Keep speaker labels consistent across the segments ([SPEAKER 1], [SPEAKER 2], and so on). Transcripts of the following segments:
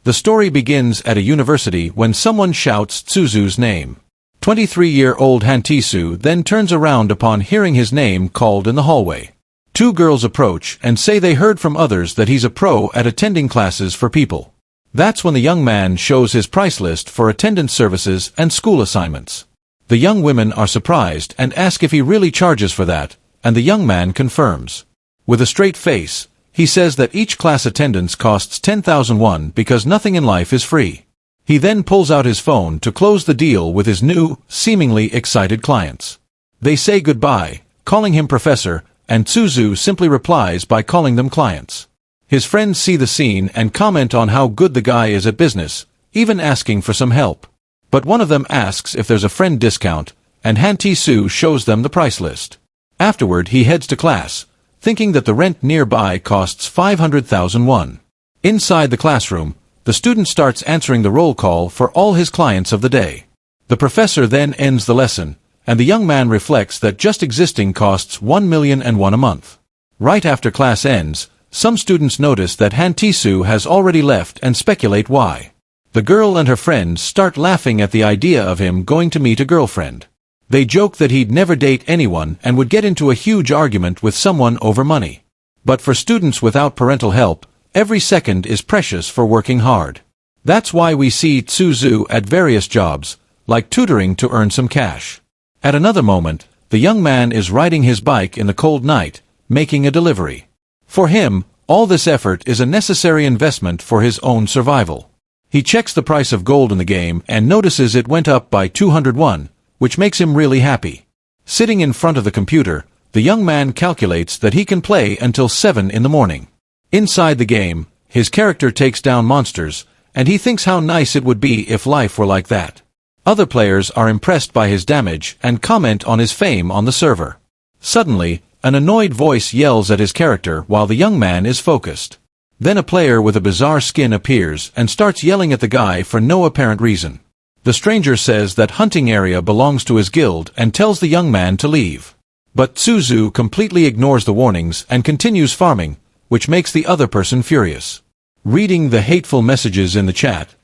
[SPEAKER 1] The story begins at a university when someone shouts Tsuzu's name. 23-year-old Hantisu then turns around upon hearing his name called in the hallway. Two girls approach and say they heard from others that he's a pro at attending classes for people. That's when the young man shows his price list for attendance services and school assignments. The young women are surprised and ask if he really charges for that, and the young man confirms. With a straight face, he says that each class attendance costs 10,000 won because nothing in life is free. He then pulls out his phone to close the deal with his new, seemingly excited clients. They say goodbye, calling him professor, and Tsuzu simply replies by calling them clients. His friends see the scene and comment on how good the guy is at business, even asking for some help. But one of them asks if there's a friend discount, and Hantisu shows them the price list. Afterward he heads to class, thinking that the rent nearby costs 500,000 won. Inside the classroom, the student starts answering the roll call for all his clients of the day. The professor then ends the lesson, and the young man reflects that just existing costs 1,000,001 a month. Right after class ends, some students notice that Hantisu has already left and speculate why. The girl and her friends start laughing at the idea of him going to meet a girlfriend. They joke that he'd never date anyone and would get into a huge argument with someone over money. But for students without parental help, every second is precious for working hard. That's why we see Tsuzu at various jobs, like tutoring to earn some cash. At another moment, the young man is riding his bike in the cold night, making a delivery. For him, all this effort is a necessary investment for his own survival. He checks the price of gold in the game and notices it went up by 201, which makes him really happy. Sitting in front of the computer, the young man calculates that he can play until 7 in the morning. Inside the game, his character takes down monsters, and he thinks how nice it would be if life were like that. Other players are impressed by his damage and comment on his fame on the server. Suddenly, an annoyed voice yells at his character while the young man is focused. Then a player with a bizarre skin appears and starts yelling at the guy for no apparent reason. The stranger says that hunting area belongs to his guild and tells the young man to leave. But Tsuzu completely ignores the warnings and continues farming, which makes the other person furious. Reading the hateful messages in the chat,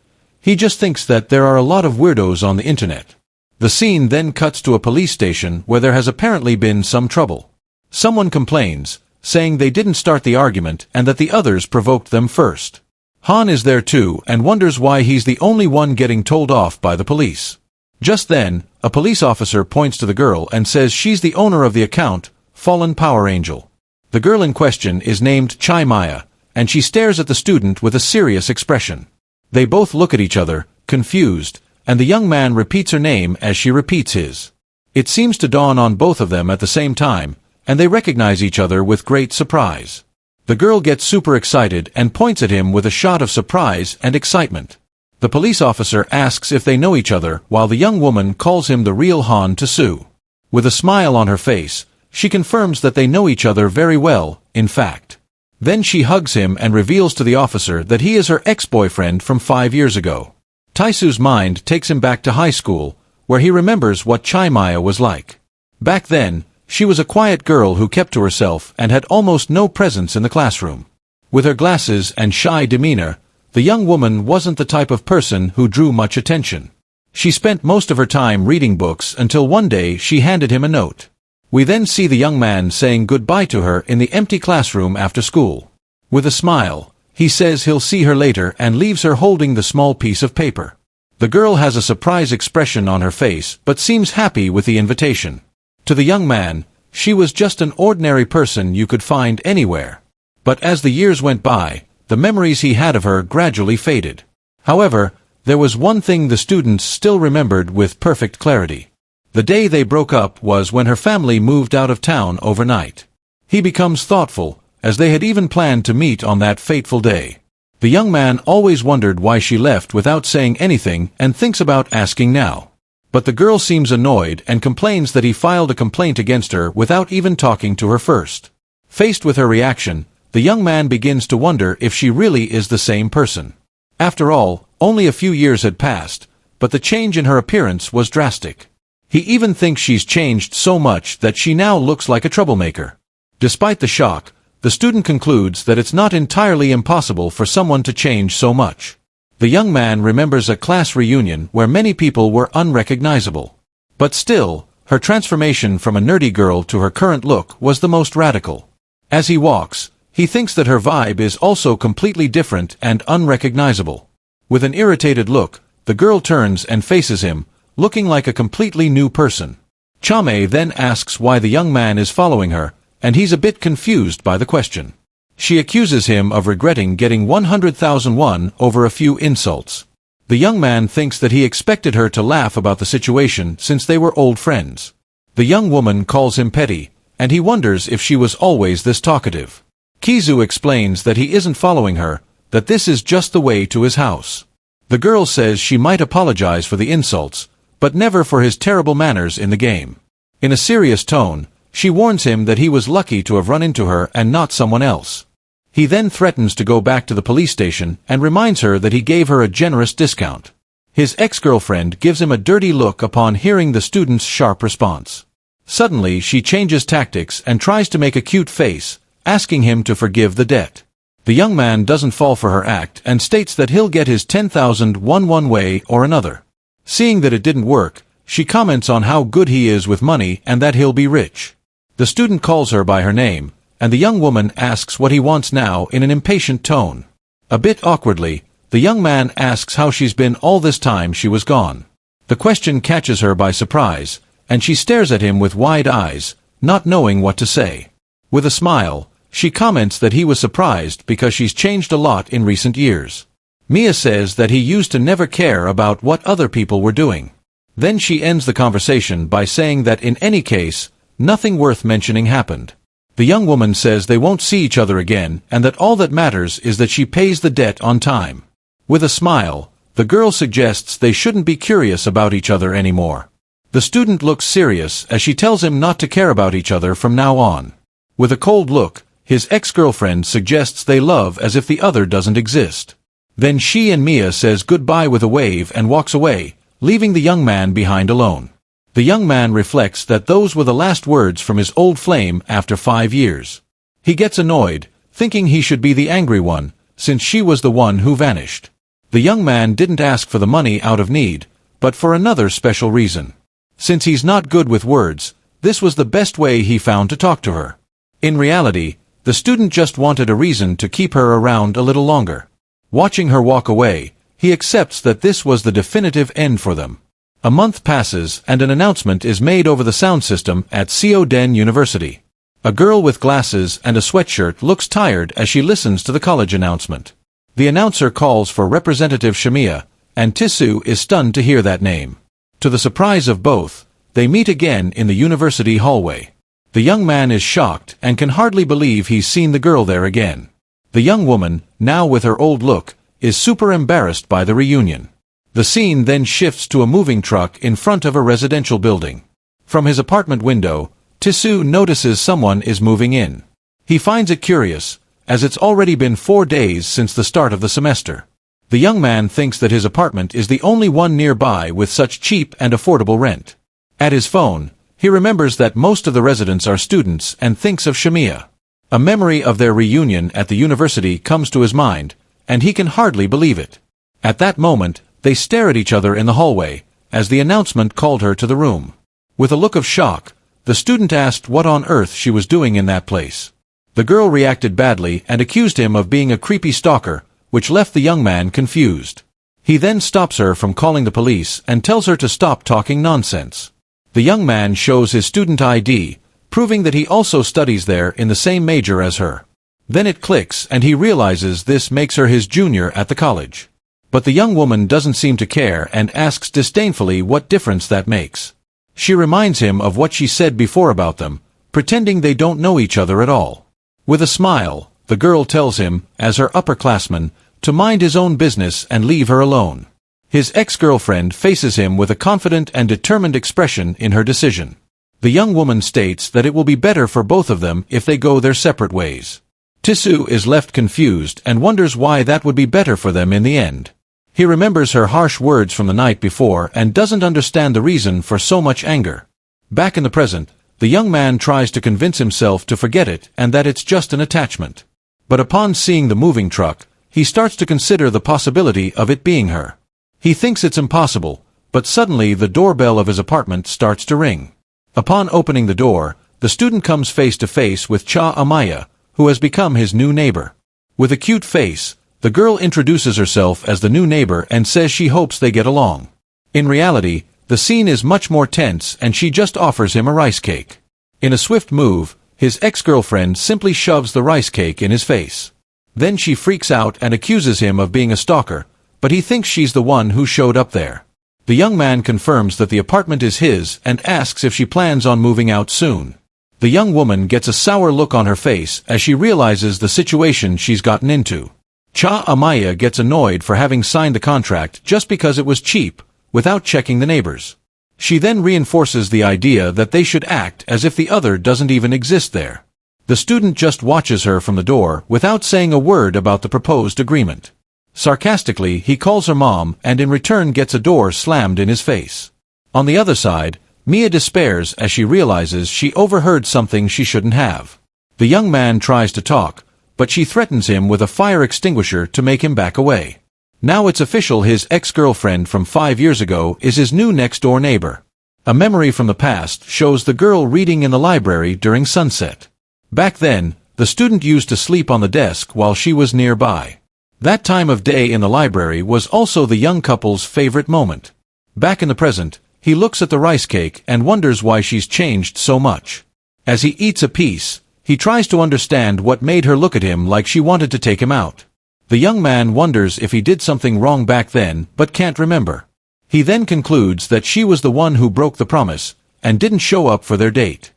[SPEAKER 1] he just thinks that there are a lot of weirdos on the internet. The scene then cuts to a police station where there has apparently been some trouble. Someone complains, saying they didn't start the argument and that the others provoked them first. Han is there too and wonders why he's the only one getting told off by the police. Just then, a police officer points to the girl and says she's the owner of the account, Fallen Power Angel. The girl in question is named Chai Maya, and she stares at the student with a serious expression. They both look at each other, confused, and the young man repeats her name as she repeats his. It seems to dawn on both of them at the same time, and they recognize each other with great surprise. The girl gets super excited and points at him with a shot of surprise and excitement. The police officer asks if they know each other while the young woman calls him the real Han to Sue. With a smile on her face, she confirms that they know each other very well, in fact. Then she hugs him and reveals to the officer that he is her ex-boyfriend from 5 years ago. Taisu's mind takes him back to high school, where he remembers what Chai Maya was like. Back then, she was a quiet girl who kept to herself and had almost no presence in the classroom. With her glasses and shy demeanor, the young woman wasn't the type of person who drew much attention. She spent most of her time reading books until one day she handed him a note. We then see the young man saying goodbye to her in the empty classroom after school. With a smile, he says he'll see her later and leaves her holding the small piece of paper. The girl has a surprised expression on her face but seems happy with the invitation. To the young man, she was just an ordinary person you could find anywhere. But as the years went by, the memories he had of her gradually faded. However, there was one thing the students still remembered with perfect clarity. The day they broke up was when her family moved out of town overnight. He becomes thoughtful, as they had even planned to meet on that fateful day. The young man always wondered why she left without saying anything and thinks about asking now. But the girl seems annoyed and complains that he filed a complaint against her without even talking to her first. Faced with her reaction, the young man begins to wonder if she really is the same person. After all, only a few years had passed, but the change in her appearance was drastic. He even thinks she's changed so much that she now looks like a troublemaker. Despite the shock, the student concludes that it's not entirely impossible for someone to change so much. The young man remembers a class reunion where many people were unrecognizable. But still, her transformation from a nerdy girl to her current look was the most radical. As he walks, he thinks that her vibe is also completely different and unrecognizable. With an irritated look, the girl turns and faces him, looking like a completely new person. Chame then asks why the young man is following her, and he's a bit confused by the question. She accuses him of regretting getting 100,000 won over a few insults. The young man thinks that he expected her to laugh about the situation since they were old friends. The young woman calls him petty, and he wonders if she was always this talkative. Kizu explains that he isn't following her, that this is just the way to his house. The girl says she might apologize for the insults, but never for his terrible manners in the game. In a serious tone, she warns him that he was lucky to have run into her and not someone else. He then threatens to go back to the police station and reminds her that he gave her a generous discount. His ex-girlfriend gives him a dirty look upon hearing the student's sharp response. Suddenly she changes tactics and tries to make a cute face, asking him to forgive the debt. The young man doesn't fall for her act and states that he'll get his 10,000 won one way or another. Seeing that it didn't work, she comments on how good he is with money and that he'll be rich. The student calls her by her name, and the young woman asks what he wants now in an impatient tone. A bit awkwardly, the young man asks how she's been all this time she was gone. The question catches her by surprise, and she stares at him with wide eyes, not knowing what to say. With a smile, she comments that he was surprised because she's changed a lot in recent years. Mia says that he used to never care about what other people were doing. Then she ends the conversation by saying that in any case, nothing worth mentioning happened. The young woman says they won't see each other again and that all that matters is that she pays the debt on time. With a smile, the girl suggests they shouldn't be curious about each other anymore. The student looks serious as she tells him not to care about each other from now on. With a cold look, his ex-girlfriend suggests they love as if the other doesn't exist. Then she and Mia says goodbye with a wave and walks away, leaving the young man behind alone. The young man reflects that those were the last words from his old flame after 5 years. He gets annoyed, thinking he should be the angry one, since she was the one who vanished. The young man didn't ask for the money out of need, but for another special reason. Since he's not good with words, this was the best way he found to talk to her. In reality, the student just wanted a reason to keep her around a little longer. Watching her walk away, he accepts that this was the definitive end for them. A month passes and an announcement is made over the sound system at Seoden University. A girl with glasses and a sweatshirt looks tired as she listens to the college announcement. The announcer calls for Representative Shamiya, and Tisu is stunned to hear that name. To the surprise of both, they meet again in the university hallway. The young man is shocked and can hardly believe he's seen the girl there again. The young woman, now with her old look, is super embarrassed by the reunion. The scene then shifts to a moving truck in front of a residential building. From his apartment window, Tisu notices someone is moving in. He finds it curious, as it's already been 4 days since the start of the semester. The young man thinks that his apartment is the only one nearby with such cheap and affordable rent. At his phone, he remembers that most of the residents are students and thinks of Shamiya. A memory of their reunion at the university comes to his mind, and he can hardly believe it. At that moment, they stare at each other in the hallway, as the announcement called her to the room. With a look of shock, the student asked what on earth she was doing in that place. The girl reacted badly and accused him of being a creepy stalker, which left the young man confused. He then stops her from calling the police and tells her to stop talking nonsense. The young man shows his student ID, proving that he also studies there in the same major as her. Then it clicks and he realizes this makes her his junior at the college. But the young woman doesn't seem to care and asks disdainfully what difference that makes. She reminds him of what she said before about them, pretending they don't know each other at all. With a smile, the girl tells him, as her upperclassman, to mind his own business and leave her alone. His ex-girlfriend faces him with a confident and determined expression in her decision. The young woman states that it will be better for both of them if they go their separate ways. Tisu is left confused and wonders why that would be better for them in the end. He remembers her harsh words from the night before and doesn't understand the reason for so much anger. Back in the present, the young man tries to convince himself to forget it and that it's just an attachment. But upon seeing the moving truck, He starts to consider the possibility of it being her. He thinks it's impossible, but suddenly the doorbell of his apartment starts to ring. Upon opening the door, the student comes face to face with Cha Amaya, who has become his new neighbor. With a cute face, the girl introduces herself as the new neighbor and says she hopes they get along. In reality, the scene is much more tense and she just offers him a rice cake. In a swift move, his ex-girlfriend simply shoves the rice cake in his face. Then she freaks out and accuses him of being a stalker, but he thinks she's the one who showed up there. The young man confirms that the apartment is his and asks if she plans on moving out soon. The young woman gets a sour look on her face as she realizes the situation she's gotten into. Cha Amaya gets annoyed for having signed the contract just because it was cheap, without checking the neighbors. She then reinforces the idea that they should act as if the other doesn't even exist there. The student just watches her from the door without saying a word about the proposed agreement. Sarcastically, he calls her mom and in return gets a door slammed in his face. On the other side, Mia despairs as she realizes she overheard something she shouldn't have. The young man tries to talk, but she threatens him with a fire extinguisher to make him back away. Now it's official, his ex-girlfriend from 5 years ago is his new next-door neighbor. A memory from the past shows the girl reading in the library during sunset. Back then, the student used to sleep on the desk while she was nearby. That time of day in the library was also the young couple's favorite moment. Back in the present, he looks at the rice cake and wonders why she's changed so much. As he eats a piece, he tries to understand what made her look at him like she wanted to take him out. The young man wonders if he did something wrong back then but can't remember. He then concludes that she was the one who broke the promise and didn't show up for their date.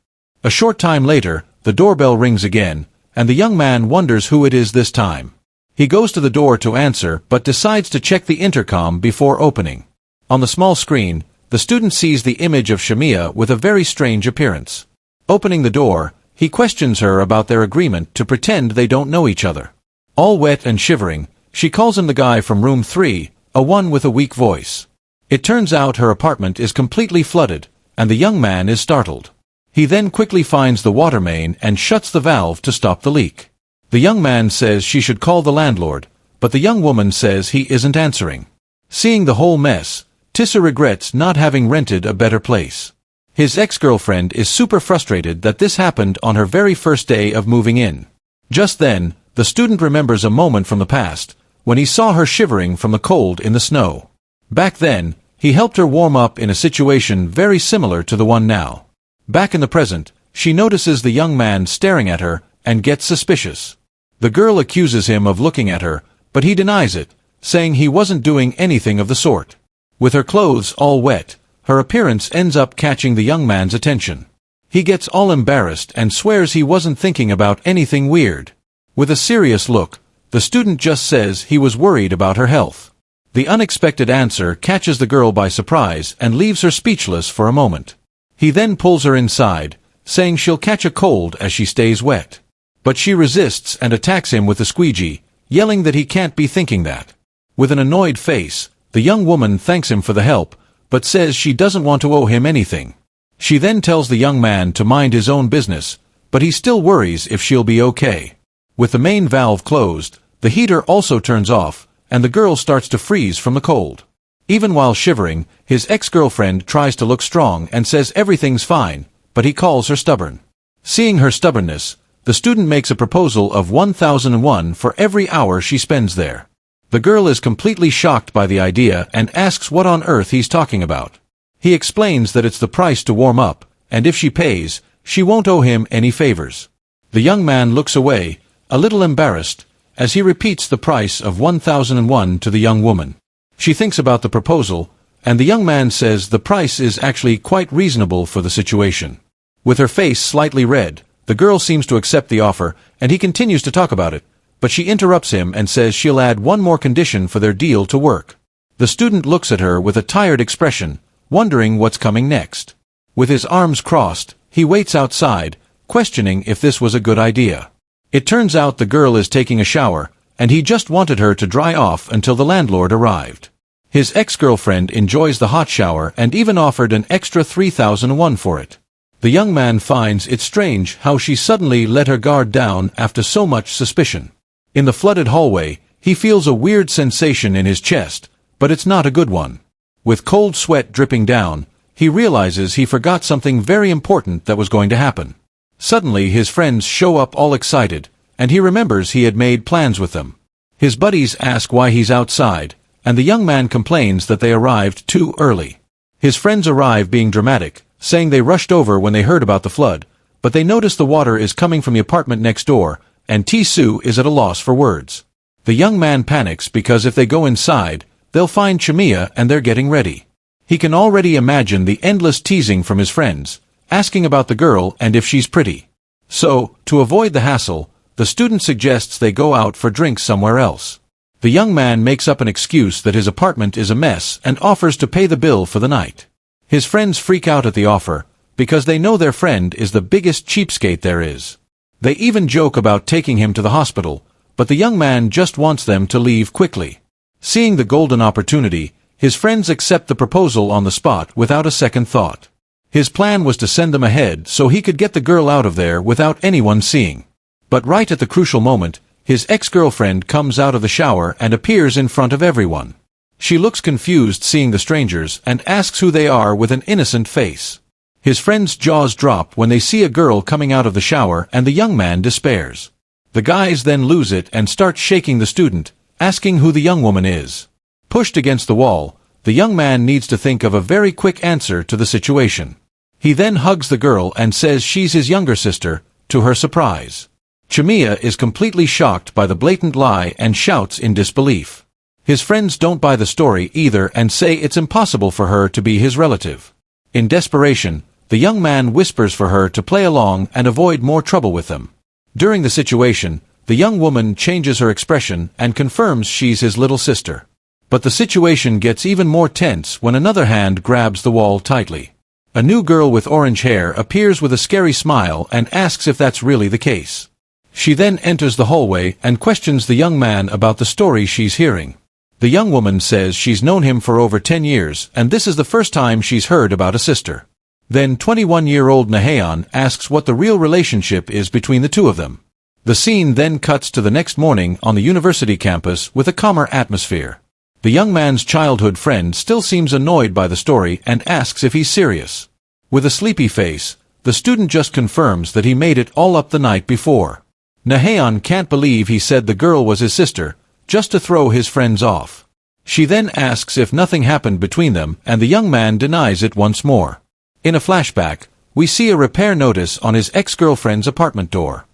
[SPEAKER 1] A short time later, the doorbell rings again, and the young man wonders who it is this time. He goes to the door to answer but decides to check the intercom before opening. On the small screen, the student sees the image of Shamia with a very strange appearance. Opening the door, he questions her about their agreement to pretend they don't know each other. All wet and shivering, she calls him the guy from room 3, a one with a weak voice. It turns out her apartment is completely flooded, and the young man is startled. He then quickly finds the water main and shuts the valve to stop the leak. The young man says she should call the landlord, but the young woman says he isn't answering. Seeing the whole mess, Tissa regrets not having rented a better place. His ex-girlfriend is super frustrated that this happened on her very first day of moving in. Just then, the student remembers a moment from the past, when he saw her shivering from the cold in the snow. Back then, he helped her warm up in a situation very similar to the one now. Back in the present, she notices the young man staring at her and gets suspicious. The girl accuses him of looking at her, but he denies it, saying he wasn't doing anything of the sort. With her clothes all wet, her appearance ends up catching the young man's attention. He gets all embarrassed and swears he wasn't thinking about anything weird. With a serious look, the student just says he was worried about her health. The unexpected answer catches the girl by surprise and leaves her speechless for a moment. He then pulls her inside, saying she'll catch a cold as she stays wet. But she resists and attacks him with a squeegee, yelling that he can't be thinking that. With an annoyed face, the young woman thanks him for the help, but says she doesn't want to owe him anything. She then tells the young man to mind his own business, but he still worries if she'll be okay. With the main valve closed, the heater also turns off, and the girl starts to freeze from the cold. Even while shivering, his ex-girlfriend tries to look strong and says everything's fine, but he calls her stubborn. Seeing her stubbornness, the student makes a proposal of 1,001 for every hour she spends there. The girl is completely shocked by the idea and asks what on earth he's talking about. He explains that it's the price to warm up, and if she pays, she won't owe him any favors. The young man looks away, a little embarrassed, as he repeats the price of 1,001 to the young woman. She thinks about the proposal, and the young man says the price is actually quite reasonable for the situation. With her face slightly red, the girl seems to accept the offer, and he continues to talk about it, but she interrupts him and says she'll add one more condition for their deal to work. The student looks at her with a tired expression, wondering what's coming next. With his arms crossed, he waits outside, questioning if this was a good idea. It turns out the girl is taking a shower, and he just wanted her to dry off until the landlord arrived. His ex-girlfriend enjoys the hot shower and even offered an extra 3,001 for it. The young man finds it strange how she suddenly let her guard down after so much suspicion. In the flooded hallway, he feels a weird sensation in his chest, but it's not a good one. With cold sweat dripping down, he realizes he forgot something very important that was going to happen. Suddenly his friends show up all excited, and he remembers he had made plans with them. His buddies ask why he's outside, and the young man complains that they arrived too early. His friends arrive being dramatic, saying they rushed over when they heard about the flood, but they notice the water is coming from the apartment next door, and Tsu is at a loss for words. The young man panics because if they go inside, they'll find Chimiya and they're getting ready. He can already imagine the endless teasing from his friends, asking about the girl and if she's pretty. So, to avoid the hassle, the student suggests they go out for drinks somewhere else. The young man makes up an excuse that his apartment is a mess and offers to pay the bill for the night. His friends freak out at the offer, because they know their friend is the biggest cheapskate there is. They even joke about taking him to the hospital, but the young man just wants them to leave quickly. Seeing the golden opportunity, his friends accept the proposal on the spot without a second thought. His plan was to send them ahead so he could get the girl out of there without anyone seeing. But right at the crucial moment, his ex-girlfriend comes out of the shower and appears in front of everyone. She looks confused seeing the strangers and asks who they are with an innocent face. His friends' jaws drop when they see a girl coming out of the shower and the young man despairs. The guys then lose it and start shaking the student, asking who the young woman is. Pushed against the wall, the young man needs to think of a very quick answer to the situation. He then hugs the girl and says she's his younger sister, to her surprise. Chimiya is completely shocked by the blatant lie and shouts in disbelief. His friends don't buy the story either and say it's impossible for her to be his relative. In desperation, the young man whispers for her to play along and avoid more trouble with them. During the situation, the young woman changes her expression and confirms she's his little sister. But the situation gets even more tense when another hand grabs the wall tightly. A new girl with orange hair appears with a scary smile and asks if that's really the case. She then enters the hallway and questions the young man about the story she's hearing. The young woman says she's known him for over 10 years and this is the first time she's heard about a sister. Then 21-year-old Naheon asks what the real relationship is between the two of them. The scene then cuts to the next morning on the university campus with a calmer atmosphere. The young man's childhood friend still seems annoyed by the story and asks if he's serious. With a sleepy face, the student just confirms that he made it all up the night before. Naheon can't believe he said the girl was his sister, just to throw his friends off. She then asks if nothing happened between them and the young man denies it once more. In a flashback, we see a repair notice on his ex-girlfriend's apartment door.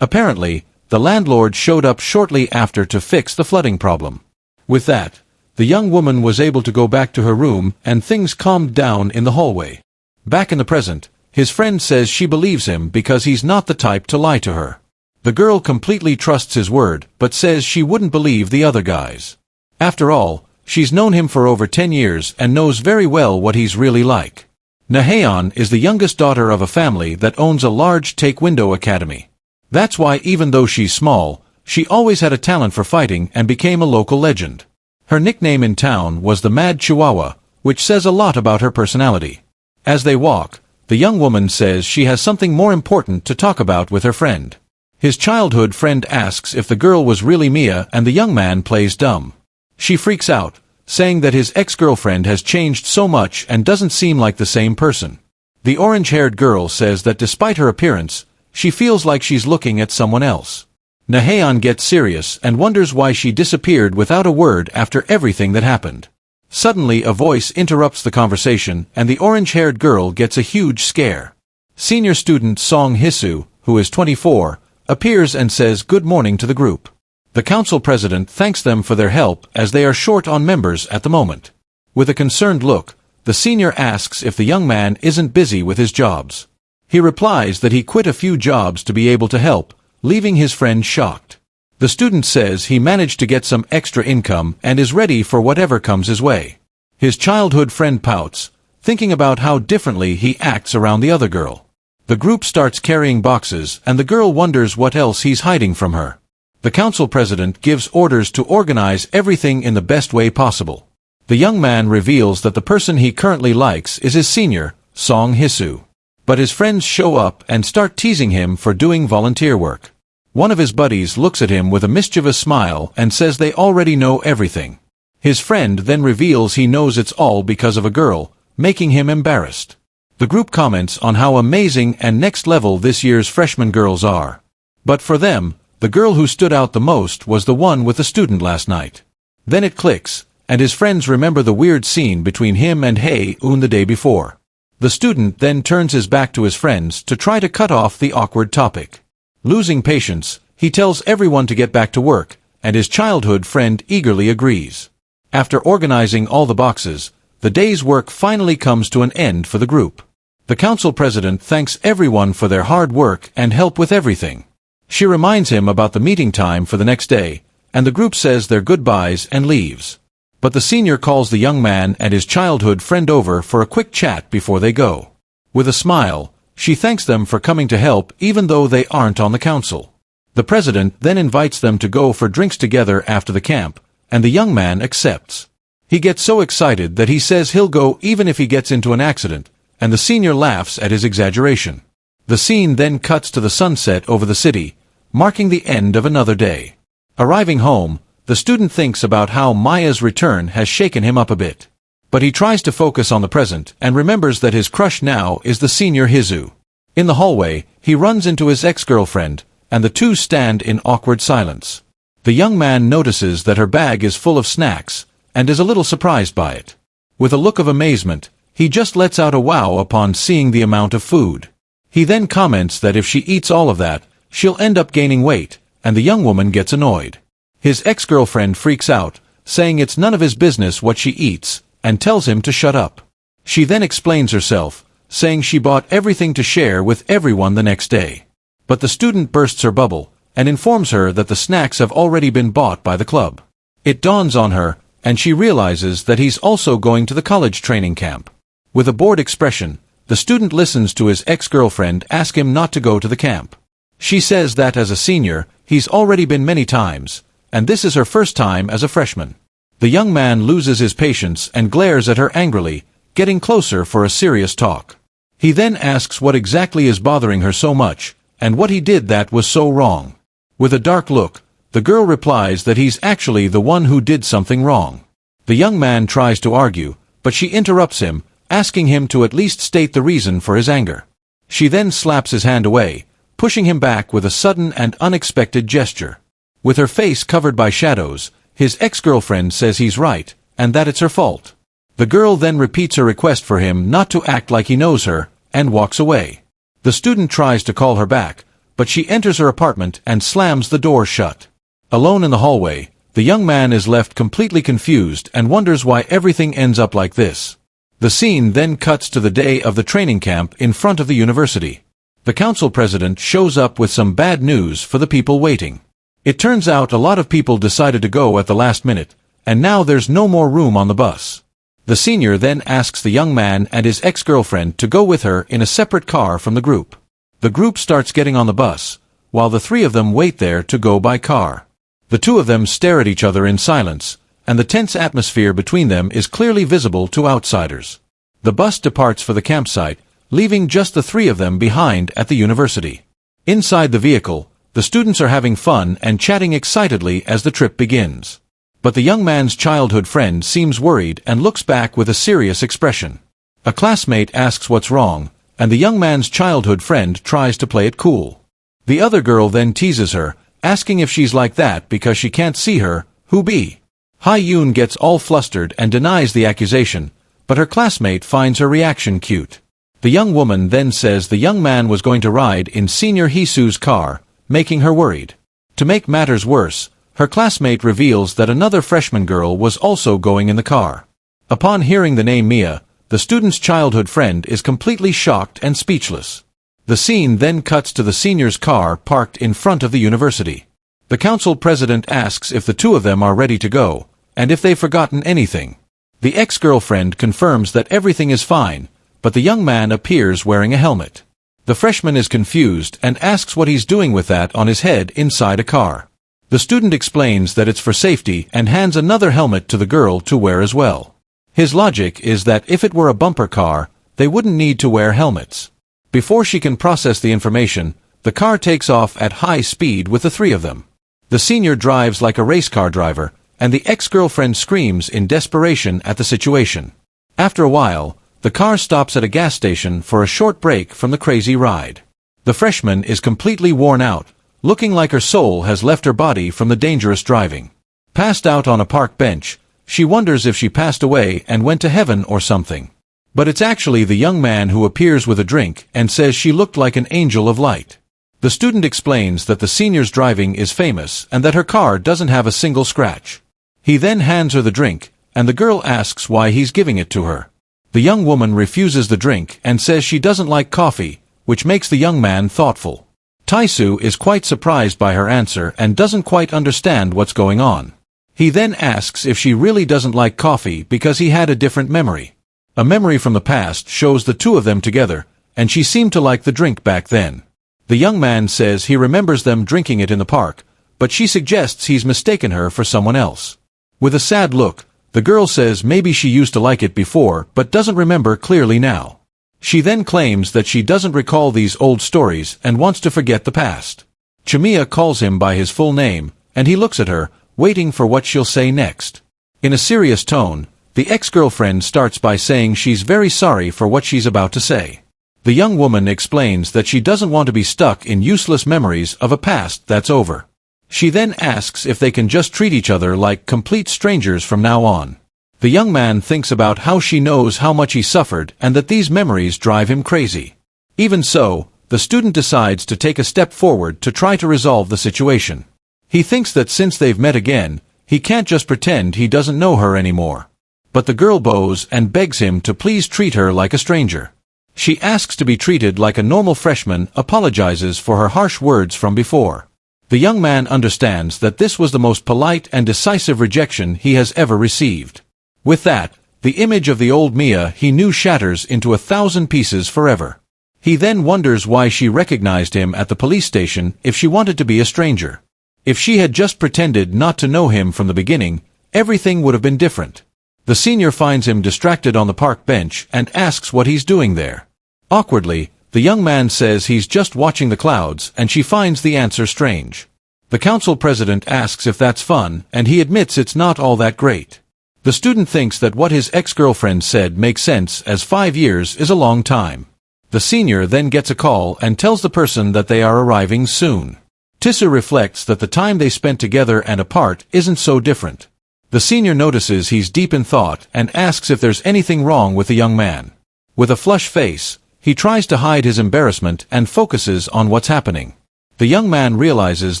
[SPEAKER 1] Apparently, the landlord showed up shortly after to fix the flooding problem. With that, the young woman was able to go back to her room and things calmed down in the hallway. Back in the present, his friend says she believes him because he's not the type to lie to her. The girl completely trusts his word, but says she wouldn't believe the other guys. After all, she's known him for over 10 years and knows very well what he's really like. Naheon is the youngest daughter of a family that owns a large taekwondo academy. That's why even though she's small, she always had a talent for fighting and became a local legend. Her nickname in town was the Mad Chihuahua, which says a lot about her personality. As they walk, the young woman says she has something more important to talk about with her friend. His childhood friend asks if the girl was really Mia and the young man plays dumb. She freaks out, saying that his ex-girlfriend has changed so much and doesn't seem like the same person. The orange-haired girl says that despite her appearance, she feels like she's looking at someone else. Naheon gets serious and wonders why she disappeared without a word after everything that happened. Suddenly a voice interrupts the conversation and the orange-haired girl gets a huge scare. Senior student Song Hisu, who is 24, appears and says good morning to the group. The council president thanks them for their help as they are short on members at the moment. With a concerned look, the senior asks if the young man isn't busy with his jobs. He replies that he quit a few jobs to be able to help, leaving his friend shocked. The student says he managed to get some extra income and is ready for whatever comes his way. His childhood friend pouts, thinking about how differently he acts around the other girl. The group starts carrying boxes and the girl wonders what else he's hiding from her. The council president gives orders to organize everything in the best way possible. The young man reveals that the person he currently likes is his senior, Song Hisu. But his friends show up and start teasing him for doing volunteer work. One of his buddies looks at him with a mischievous smile and says they already know everything. His friend then reveals he knows it's all because of a girl, making him embarrassed. The group comments on how amazing and next level this year's freshman girls are. But for them, the girl who stood out the most was the one with the student last night. Then it clicks, and his friends remember the weird scene between him and Hae-eun the day before. The student then turns his back to his friends to try to cut off the awkward topic. Losing patience, he tells everyone to get back to work, and his childhood friend eagerly agrees. After organizing all the boxes, the day's work finally comes to an end for the group. The council president thanks everyone for their hard work and help with everything. She reminds him about the meeting time for the next day, and the group says their goodbyes and leaves. But the senior calls the young man and his childhood friend over for a quick chat before they go. With a smile, she thanks them for coming to help even though they aren't on the council. The president then invites them to go for drinks together after the camp, and the young man accepts. He gets so excited that he says he'll go even if he gets into an accident, and the senior laughs at his exaggeration. The scene then cuts to the sunset over the city, marking the end of another day. Arriving home, the student thinks about how Maya's return has shaken him up a bit. But he tries to focus on the present and remembers that his crush now is the senior Hizu. In the hallway, he runs into his ex-girlfriend, and the two stand in awkward silence. The young man notices that her bag is full of snacks, and is a little surprised by it. With a look of amazement, he just lets out a wow upon seeing the amount of food. He then comments that if she eats all of that, she'll end up gaining weight, and the young woman gets annoyed. His ex-girlfriend freaks out, saying it's none of his business what she eats, and tells him to shut up. She then explains herself, saying she bought everything to share with everyone the next day. But the student bursts her bubble, and informs her that the snacks have already been bought by the club. It dawns on her, and she realizes that he's also going to the college training camp. With a bored expression, the student listens to his ex-girlfriend ask him not to go to the camp. She says that as a senior, he's already been many times, and this is her first time as a freshman. The young man loses his patience and glares at her angrily, getting closer for a serious talk. He then asks what exactly is bothering her so much, and what he did that was so wrong. With a dark look, the girl replies that he's actually the one who did something wrong. The young man tries to argue, but she interrupts him, asking him to at least state the reason for his anger. She then slaps his hand away, pushing him back with a sudden and unexpected gesture. With her face covered by shadows, his ex-girlfriend says he's right, and that it's her fault. The girl then repeats her request for him not to act like he knows her, and walks away. The student tries to call her back, but she enters her apartment and slams the door shut. Alone in the hallway, the young man is left completely confused and wonders why everything ends up like this. The scene then cuts to the day of the training camp in front of the university. The council president shows up with some bad news for the people waiting. It turns out a lot of people decided to go at the last minute, and now there's no more room on the bus. The senior then asks the young man and his ex-girlfriend to go with her in a separate car from the group. The group starts getting on the bus, while the three of them wait there to go by car. The two of them stare at each other in silence, and the tense atmosphere between them is clearly visible to outsiders. The bus departs for the campsite, leaving just the three of them behind at the university. Inside the vehicle, the students are having fun and chatting excitedly as the trip begins. But the young man's childhood friend seems worried and looks back with a serious expression. A classmate asks what's wrong, and the young man's childhood friend tries to play it cool. The other girl then teases her, asking if she's like that because she can't see her, who be. Hae-eun gets all flustered and denies the accusation, but her classmate finds her reaction cute. The young woman then says the young man was going to ride in senior Hisu's car, making her worried. To make matters worse, her classmate reveals that another freshman girl was also going in the car. Upon hearing the name Mia, the student's childhood friend is completely shocked and speechless. The scene then cuts to the senior's car parked in front of the university. The council president asks if the two of them are ready to go, and if they've forgotten anything. The ex-girlfriend confirms that everything is fine, but the young man appears wearing a helmet. The freshman is confused and asks what he's doing with that on his head inside a car. The student explains that it's for safety and hands another helmet to the girl to wear as well. His logic is that if it were a bumper car, they wouldn't need to wear helmets. Before she can process the information, the car takes off at high speed with the three of them. The senior drives like a race car driver, and the ex-girlfriend screams in desperation at the situation. After a while, the car stops at a gas station for a short break from the crazy ride. The freshman is completely worn out, looking like her soul has left her body from the dangerous driving. Passed out on a park bench, she wonders if she passed away and went to heaven or something. But it's actually the young man who appears with a drink and says she looked like an angel of light. The student explains that the senior's driving is famous and that her car doesn't have a single scratch. He then hands her the drink, and the girl asks why he's giving it to her. The young woman refuses the drink and says she doesn't like coffee, which makes the young man thoughtful. Tae-soo is quite surprised by her answer and doesn't quite understand what's going on. He then asks if she really doesn't like coffee because he had a different memory. A memory from the past shows the two of them together, and she seemed to like the drink back then. The young man says he remembers them drinking it in the park, but she suggests he's mistaken her for someone else. With a sad look, the girl says maybe she used to like it before but doesn't remember clearly now. She then claims that she doesn't recall these old stories and wants to forget the past. Chimiya calls him by his full name, and he looks at her, waiting for what she'll say next. In a serious tone, the ex-girlfriend starts by saying she's very sorry for what she's about to say. The young woman explains that she doesn't want to be stuck in useless memories of a past that's over. She then asks if they can just treat each other like complete strangers from now on. The young man thinks about how she knows how much he suffered and that these memories drive him crazy. Even so, the student decides to take a step forward to try to resolve the situation. He thinks that since they've met again, he can't just pretend he doesn't know her anymore. But the girl bows and begs him to please treat her like a stranger. She asks to be treated like a normal freshman, apologizes for her harsh words from before. The young man understands that this was the most polite and decisive rejection he has ever received. With that, the image of the old Mia he knew shatters into 1,000 pieces forever. He then wonders why she recognized him at the police station if she wanted to be a stranger. If she had just pretended not to know him from the beginning, everything would have been different. The senior finds him distracted on the park bench and asks what he's doing there. Awkwardly, the young man says he's just watching the clouds, and she finds the answer strange. The council president asks if that's fun, and he admits it's not all that great. The student thinks that what his ex-girlfriend said makes sense, as 5 years is a long time. The senior then gets a call and tells the person that they are arriving soon. Tae-soo reflects that the time they spent together and apart isn't so different. The senior notices he's deep in thought and asks if there's anything wrong with the young man. With a flushed face, he tries to hide his embarrassment and focuses on what's happening. The young man realizes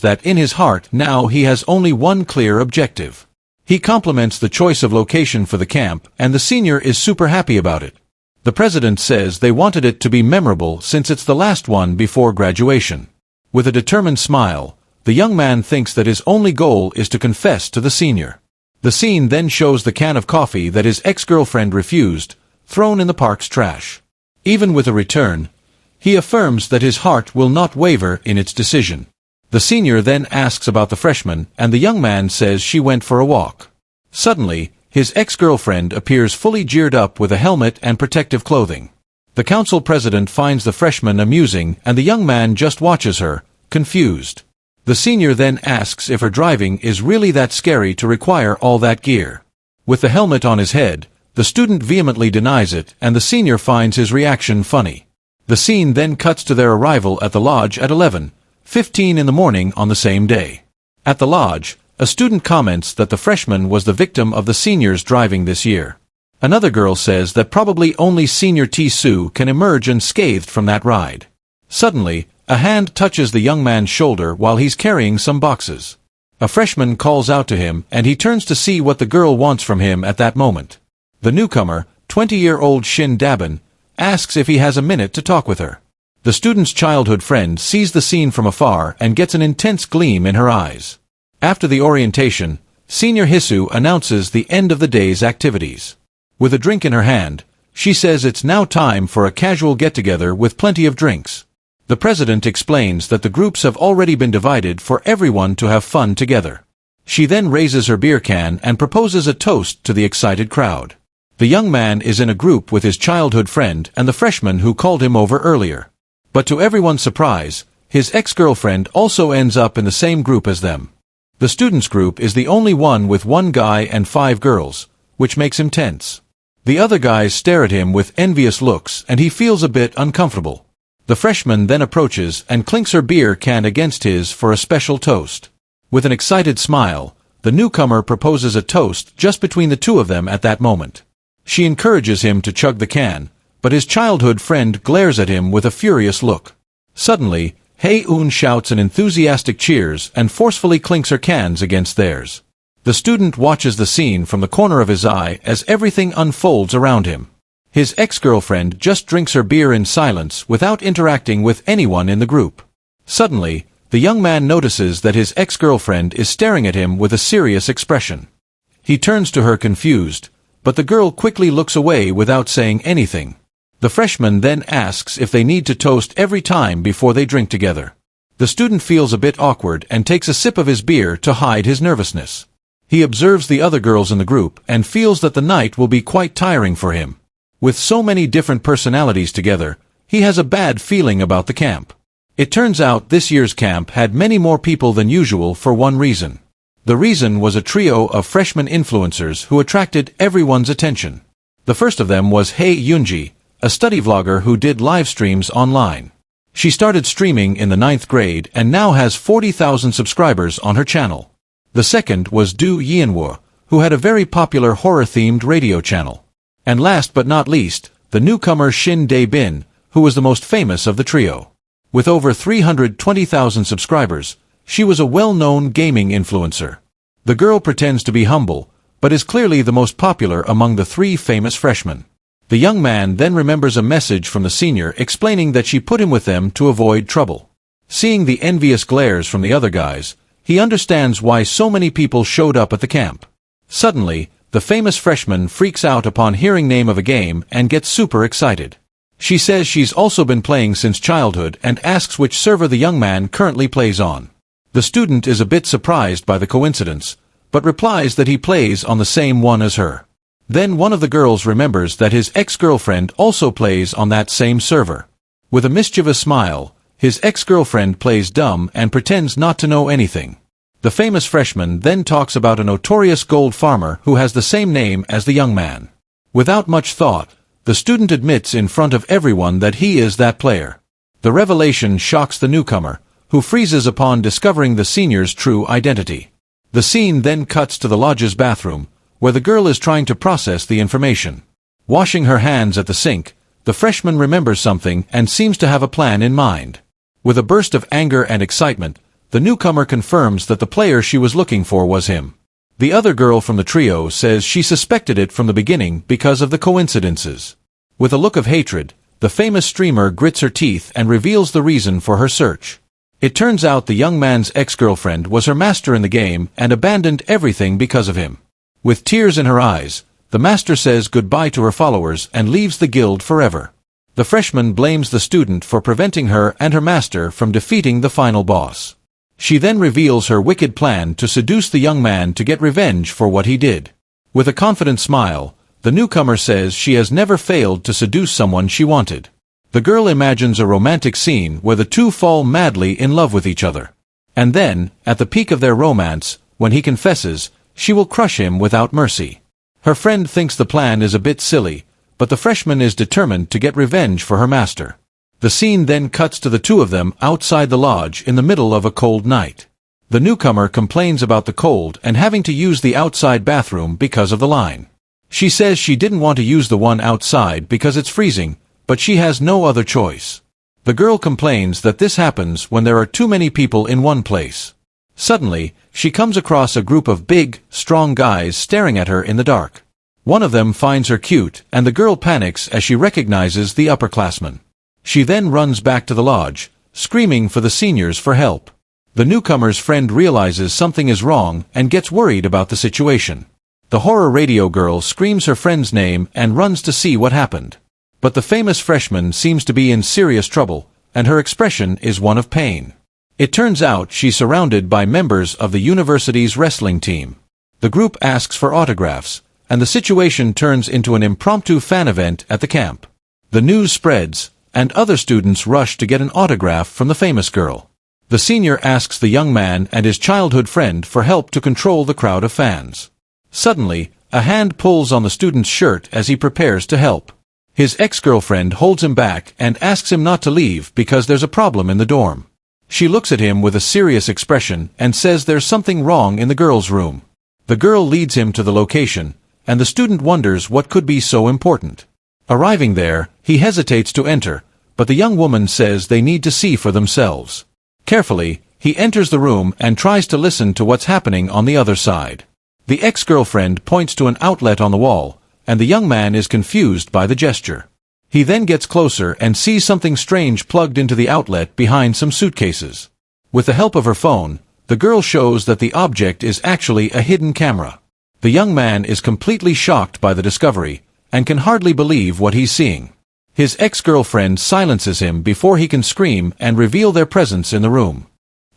[SPEAKER 1] that in his heart now he has only one clear objective. He compliments the choice of location for the camp, and the senior is super happy about it. The president says they wanted it to be memorable since it's the last one before graduation. With a determined smile, the young man thinks that his only goal is to confess to the senior. The scene then shows the can of coffee that his ex-girlfriend refused, thrown in the park's trash. Even with a return, he affirms that his heart will not waver in its decision. The senior then asks about the freshman, and the young man says she went for a walk. Suddenly, his ex-girlfriend appears fully geared up with a helmet and protective clothing. The council president finds the freshman amusing, and the young man just watches her, confused. The senior then asks if her driving is really that scary to require all that gear. With the helmet on his head, the student vehemently denies it, and the senior finds his reaction funny. The scene then cuts to their arrival at the lodge at 11:15 in the morning on the same day. At the lodge, a student comments that the freshman was the victim of the senior's driving this year. Another girl says that probably only senior Tae-soo can emerge unscathed from that ride. Suddenly, a hand touches the young man's shoulder while he's carrying some boxes. A freshman calls out to him, and he turns to see what the girl wants from him at that moment. The newcomer, 20-year-old Shin Dabin, asks if he has a minute to talk with her. The student's childhood friend sees the scene from afar and gets an intense gleam in her eyes. After the orientation, Senior Hisu announces the end of the day's activities. With a drink in her hand, she says it's now time for a casual get-together with plenty of drinks. The president explains that the groups have already been divided for everyone to have fun together. She then raises her beer can and proposes a toast to the excited crowd. The young man is in a group with his childhood friend and the freshman who called him over earlier. But to everyone's surprise, His ex-girlfriend also ends up in the same group as them. The students' group is the only one with one guy and 5 girls, which makes him tense. The other guys stare at him with envious looks and he feels a bit uncomfortable. The freshman then approaches and clinks her beer can against his for a special toast. With an excited smile, the newcomer proposes a toast just between the two of them at that moment. She encourages him to chug the can, but his childhood friend glares at him with a furious look. Suddenly, Hae-eun shouts an enthusiastic cheers and forcefully clinks her cans against theirs. The student watches the scene from the corner of his eye as everything unfolds around him. His ex-girlfriend just drinks her beer in silence without interacting with anyone in the group. Suddenly, the young man notices that his ex-girlfriend is staring at him with a serious expression. He turns to her confused, but the girl quickly looks away without saying anything. The freshman then asks if they need to toast every time before they drink together. The student feels a bit awkward and takes a sip of his beer to hide his nervousness. He observes the other girls in the group and feels that the night will be quite tiring for him. With so many different personalities together, he has a bad feeling about the camp. It turns out this year's camp had many more people than usual for one reason. The reason was a trio of freshman influencers who attracted everyone's attention. The first of them was Hae Yoonji, a study vlogger who did live streams online. She started streaming in the 9th grade and now has 40,000 subscribers on her channel. The second was Do Yeonwoo, who had a very popular horror-themed radio channel. And last but not least, the newcomer Shin Dae-bin, who was the most famous of the trio. With over 320,000 subscribers, she was a well-known gaming influencer. The girl pretends to be humble, but is clearly the most popular among the 3 famous freshmen. The young man then remembers a message from the senior explaining that she put him with them to avoid trouble. Seeing the envious glares from the other guys, he understands why so many people showed up at the camp. Suddenly, the famous freshman freaks out upon hearing name of a game and gets super excited. She says she's also been playing since childhood and asks which server the young man currently plays on. The student is a bit surprised by the coincidence, but replies that he plays on the same one as her. Then one of the girls remembers that his ex-girlfriend also plays on that same server. With a mischievous smile, his ex-girlfriend plays dumb and pretends not to know anything. The famous freshman then talks about a notorious gold farmer who has the same name as the young man. Without much thought, the student admits in front of everyone that he is that player. The revelation shocks the newcomer, who freezes upon discovering the senior's true identity. The scene then cuts to the lodge's bathroom, where the girl is trying to process the information. Washing her hands at the sink, the freshman remembers something and seems to have a plan in mind. With a burst of anger and excitement, the newcomer confirms that the player she was looking for was him. The other girl from the trio says she suspected it from the beginning because of the coincidences. With a look of hatred, the famous streamer grits her teeth and reveals the reason for her search. It turns out the young man's ex-girlfriend was her master in the game and abandoned everything because of him. With tears in her eyes, the master says goodbye to her followers and leaves the guild forever. The freshman blames the student for preventing her and her master from defeating the final boss. She then reveals her wicked plan to seduce the young man to get revenge for what he did. With a confident smile, the newcomer says she has never failed to seduce someone she wanted. The girl imagines a romantic scene where the two fall madly in love with each other. And then, at the peak of their romance, when he confesses, she will crush him without mercy. Her friend thinks the plan is a bit silly, but the freshman is determined to get revenge for her master. The scene then cuts to the two of them outside the lodge in the middle of a cold night. The newcomer complains about the cold and having to use the outside bathroom because of the line. She says she didn't want to use the one outside because it's freezing, but she has no other choice. The girl complains that this happens when there are too many people in one place. Suddenly, she comes across a group of big, strong guys staring at her in the dark. One of them finds her cute, and the girl panics as she recognizes the upperclassman. She then runs back to the lodge, screaming for the seniors for help. The newcomer's friend realizes something is wrong and gets worried about the situation. The horror radio girl screams her friend's name and runs to see what happened. But the famous freshman seems to be in serious trouble, and her expression is one of pain. It turns out she's surrounded by members of the university's wrestling team. The group asks for autographs, and the situation turns into an impromptu fan event at the camp. The news spreads, and other students rush to get an autograph from the famous girl. The senior asks the young man and his childhood friend for help to control the crowd of fans. Suddenly, a hand pulls on the student's shirt as he prepares to help. His ex-girlfriend holds him back and asks him not to leave because there's a problem in the dorm. She looks at him with a serious expression and says there's something wrong in the girl's room. The girl leads him to the location, and the student wonders what could be so important. Arriving there, he hesitates to enter, but the young woman says they need to see for themselves. Carefully, he enters the room and tries to listen to what's happening on the other side. The ex-girlfriend points to an outlet on the wall, and the young man is confused by the gesture. He then gets closer and sees something strange plugged into the outlet behind some suitcases. With the help of her phone, the girl shows that the object is actually a hidden camera. The young man is completely shocked by the discovery, and can hardly believe what he's seeing. His ex-girlfriend silences him before he can scream and reveal their presence in the room.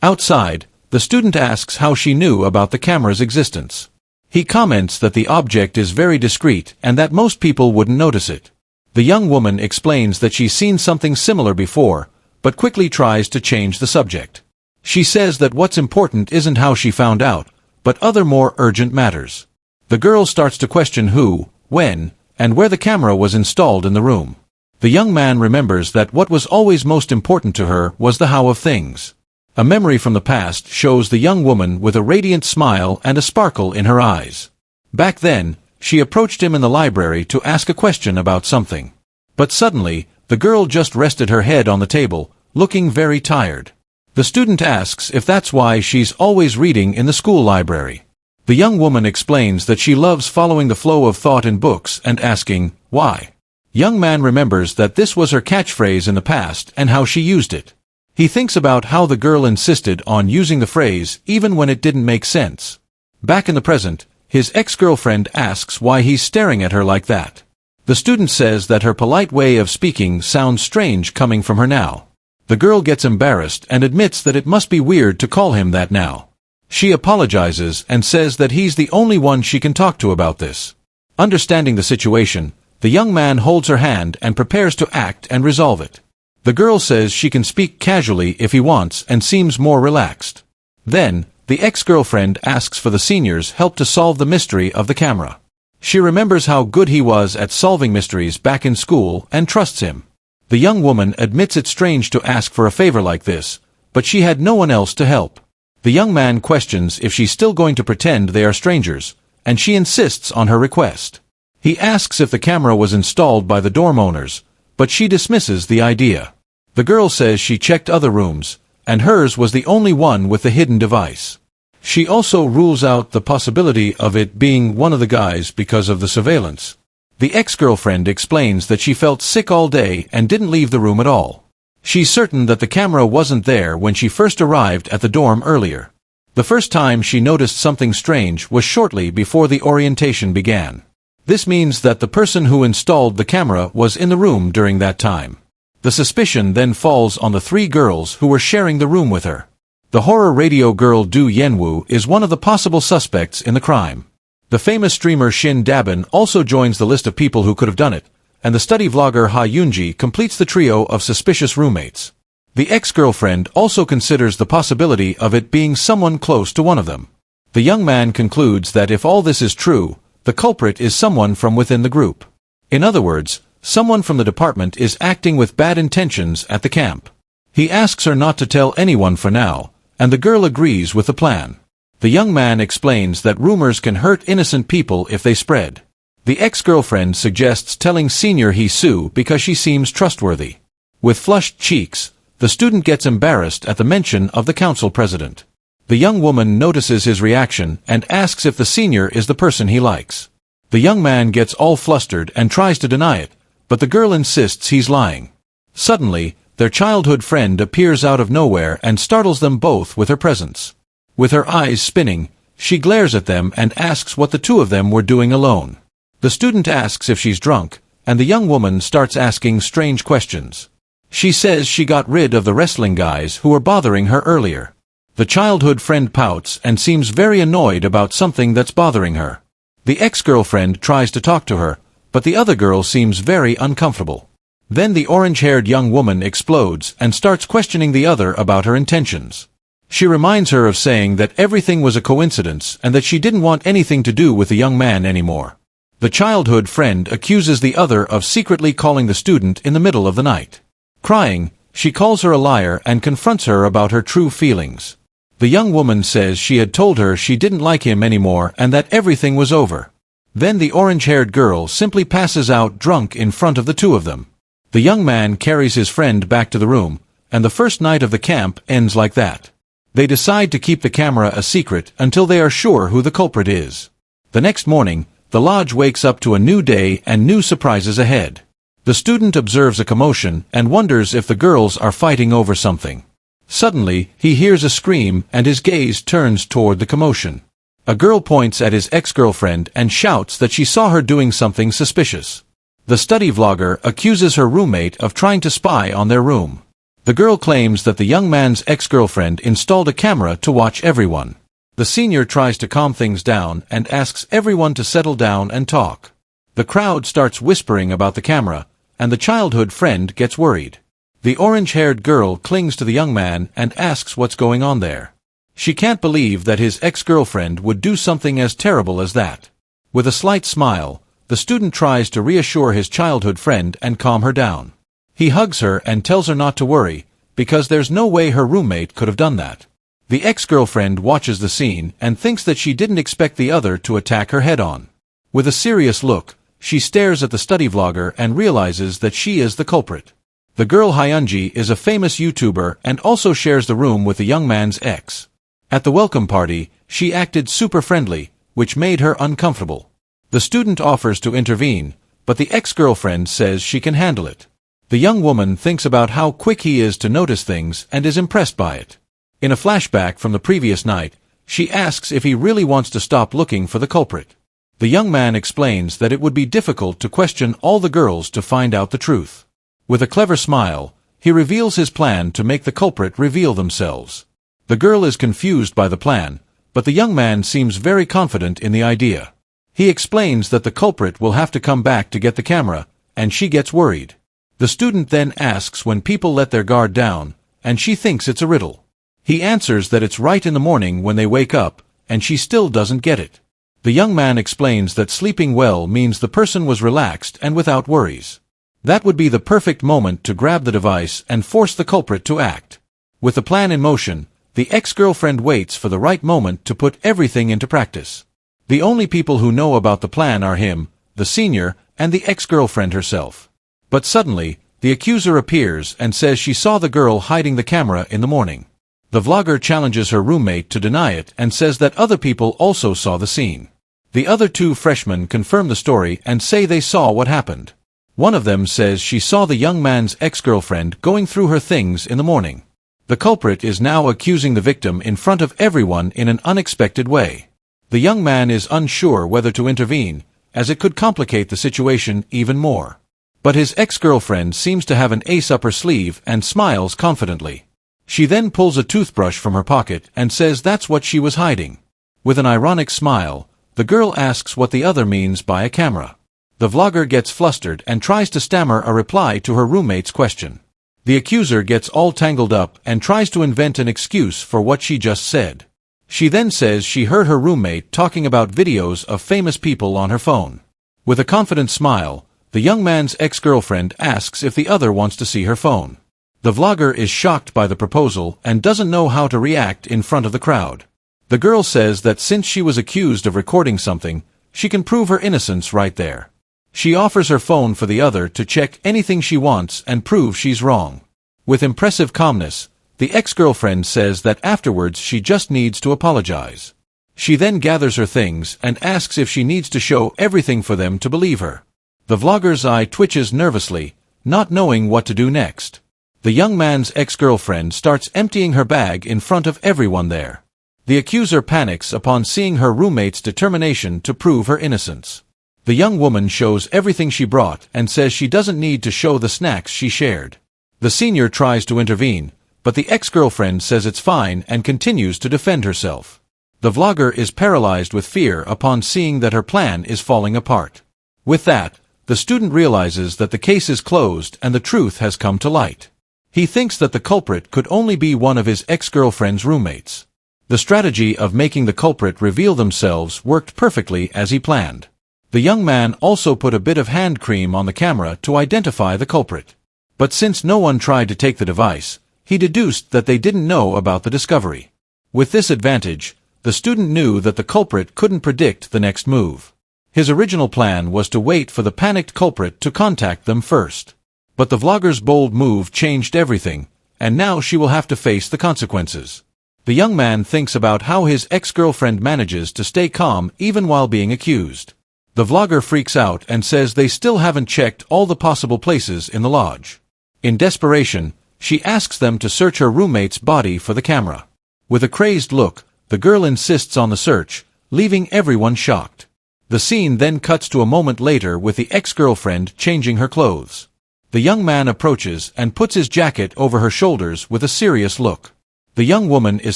[SPEAKER 1] Outside, the student asks how she knew about the camera's existence. He comments that the object is very discreet and that most people wouldn't notice it. The young woman explains that she's seen something similar before, but quickly tries to change the subject. She says that what's important isn't how she found out, but other more urgent matters. The girl starts to question who, when, and where the camera was installed in the room. The young man remembers that what was always most important to her was the how of things. A memory from the past shows the young woman with a radiant smile and a sparkle in her eyes. Back then, she approached him in the library to ask a question about something. But suddenly, the girl just rested her head on the table, looking very tired. The student asks if that's why she's always reading in the school library. The young woman explains that she loves following the flow of thought in books and asking, why? Young man remembers that this was her catchphrase in the past and how she used it. He thinks about how the girl insisted on using the phrase even when it didn't make sense. Back in the present, his ex-girlfriend asks why he's staring at her like that. The student says that her polite way of speaking sounds strange coming from her now. The girl gets embarrassed and admits that it must be weird to call him that now. She apologizes and says that he's the only one she can talk to about this. Understanding the situation, the young man holds her hand and prepares to act and resolve it. The girl says she can speak casually if he wants and seems more relaxed. Then, the ex-girlfriend asks for the senior's help to solve the mystery of the camera. She remembers how good he was at solving mysteries back in school and trusts him. The young woman admits it's strange to ask for a favor like this, but she had no one else to help. The young man questions if she's still going to pretend they are strangers, and she insists on her request. He asks if the camera was installed by the dorm owners, but she dismisses the idea. The girl says she checked other rooms, and hers was the only one with the hidden device. She also rules out the possibility of it being one of the guys because of the surveillance. The ex-girlfriend explains that she felt sick all day and didn't leave the room at all. She's certain that the camera wasn't there when she first arrived at the dorm earlier. The first time she noticed something strange was shortly before the orientation began. This means that the person who installed the camera was in the room during that time. The suspicion then falls on the three girls who were sharing the room with her. The horror radio girl Du Yenwoo is one of the possible suspects in the crime. The famous streamer Shin Dabin also joins the list of people who could have done it, and the study vlogger Ha Yoonji completes the trio of suspicious roommates. The ex-girlfriend also considers the possibility of it being someone close to one of them. The young man concludes that if all this is true, the culprit is someone from within the group. In other words, someone from the department is acting with bad intentions at the camp. He asks her not to tell anyone for now, and the girl agrees with the plan. The young man explains that rumors can hurt innocent people if they spread. The ex-girlfriend suggests telling Senior Hee-soo because she seems trustworthy. With flushed cheeks, the student gets embarrassed at the mention of the council president. The young woman notices his reaction and asks if the senior is the person he likes. The young man gets all flustered and tries to deny it, but the girl insists he's lying. Suddenly, their childhood friend appears out of nowhere and startles them both with her presence. With her eyes spinning, she glares at them and asks what the two of them were doing alone. The student asks if she's drunk, and the young woman starts asking strange questions. She says she got rid of the wrestling guys who were bothering her earlier. The childhood friend pouts and seems very annoyed about something that's bothering her. The ex-girlfriend tries to talk to her, but the other girl seems very uncomfortable. Then the orange-haired young woman explodes and starts questioning the other about her intentions. She reminds her of saying that everything was a coincidence and that she didn't want anything to do with the young man anymore. The childhood friend accuses the other of secretly calling the student in the middle of the night. Crying, she calls her a liar and confronts her about her true feelings. The young woman says she had told her she didn't like him anymore and that everything was over. Then the orange-haired girl simply passes out drunk in front of the two of them. The young man carries his friend back to the room, and the first night of the camp ends like that. They decide to keep the camera a secret until they are sure who the culprit is. The next morning, the lodge wakes up to a new day and new surprises ahead. The student observes a commotion and wonders if the girls are fighting over something. Suddenly, he hears a scream and his gaze turns toward the commotion. A girl points at his ex-girlfriend and shouts that she saw her doing something suspicious. The study vlogger accuses her roommate of trying to spy on their room. The girl claims that the young man's ex-girlfriend installed a camera to watch everyone. The senior tries to calm things down and asks everyone to settle down and talk. The crowd starts whispering about the camera, and the childhood friend gets worried. The orange-haired girl clings to the young man and asks what's going on there. She can't believe that his ex-girlfriend would do something as terrible as that. With a slight smile, the student tries to reassure his childhood friend and calm her down. He hugs her and tells her not to worry, because there's no way her roommate could have done that. The ex-girlfriend watches the scene and thinks that she didn't expect the other to attack her head-on. With a serious look, she stares at the study vlogger and realizes that she is the culprit. The girl Hyunji is a famous YouTuber and also shares the room with the young man's ex. At the welcome party, she acted super friendly, which made her uncomfortable. The student offers to intervene, but the ex-girlfriend says she can handle it. The young woman thinks about how quick he is to notice things and is impressed by it. In a flashback from the previous night, she asks if he really wants to stop looking for the culprit. The young man explains that it would be difficult to question all the girls to find out the truth. With a clever smile, he reveals his plan to make the culprit reveal themselves. The girl is confused by the plan, but the young man seems very confident in the idea. He explains that the culprit will have to come back to get the camera, and she gets worried. The student then asks when people let their guard down, and she thinks it's a riddle. He answers that it's right in the morning when they wake up, and she still doesn't get it. The young man explains that sleeping well means the person was relaxed and without worries. That would be the perfect moment to grab the device and force the culprit to act. With the plan in motion, the ex-girlfriend waits for the right moment to put everything into practice. The only people who know about the plan are him, the senior, and the ex-girlfriend herself. But suddenly, the accuser appears and says she saw the girl hiding the camera in the morning. The vlogger challenges her roommate to deny it and says that other people also saw the scene. The other two freshmen confirm the story and say they saw what happened. One of them says she saw the young man's ex-girlfriend going through her things in the morning. The culprit is now accusing the victim in front of everyone in an unexpected way. The young man is unsure whether to intervene, as it could complicate the situation even more. But his ex-girlfriend seems to have an ace up her sleeve and smiles confidently. She then pulls a toothbrush from her pocket and says that's what she was hiding. With an ironic smile, the girl asks what the other means by a camera. The vlogger gets flustered and tries to stammer a reply to her roommate's question. The accuser gets all tangled up and tries to invent an excuse for what she just said. She then says she heard her roommate talking about videos of famous people on her phone. With a confident smile, the young man's ex-girlfriend asks if the other wants to see her phone. The vlogger is shocked by the proposal and doesn't know how to react in front of the crowd. The girl says that since she was accused of recording something, she can prove her innocence right there. She offers her phone for the other to check anything she wants and prove she's wrong. With impressive calmness, the ex-girlfriend says that afterwards she just needs to apologize. She then gathers her things and asks if she needs to show everything for them to believe her. The vlogger's eye twitches nervously, not knowing what to do next. The young man's ex-girlfriend starts emptying her bag in front of everyone there. The accuser panics upon seeing her roommate's determination to prove her innocence. The young woman shows everything she brought and says she doesn't need to show the snacks she shared. The senior tries to intervene, but the ex-girlfriend says it's fine and continues to defend herself. The vlogger is paralyzed with fear upon seeing that her plan is falling apart. With that, the student realizes that the case is closed and the truth has come to light. He thinks that the culprit could only be one of his ex-girlfriend's roommates. The strategy of making the culprit reveal themselves worked perfectly as he planned. The young man also put a bit of hand cream on the camera to identify the culprit. But since no one tried to take the device, he deduced that they didn't know about the discovery. With this advantage, the student knew that the culprit couldn't predict the next move. His original plan was to wait for the panicked culprit to contact them first. But the vlogger's bold move changed everything, and now she will have to face the consequences. The young man thinks about how his ex-girlfriend manages to stay calm even while being accused. The vlogger freaks out and says they still haven't checked all the possible places in the lodge. In desperation, she asks them to search her roommate's body for the camera. With a crazed look, the girl insists on the search, leaving everyone shocked. The scene then cuts to a moment later with the ex-girlfriend changing her clothes. The young man approaches and puts his jacket over her shoulders with a serious look. The young woman is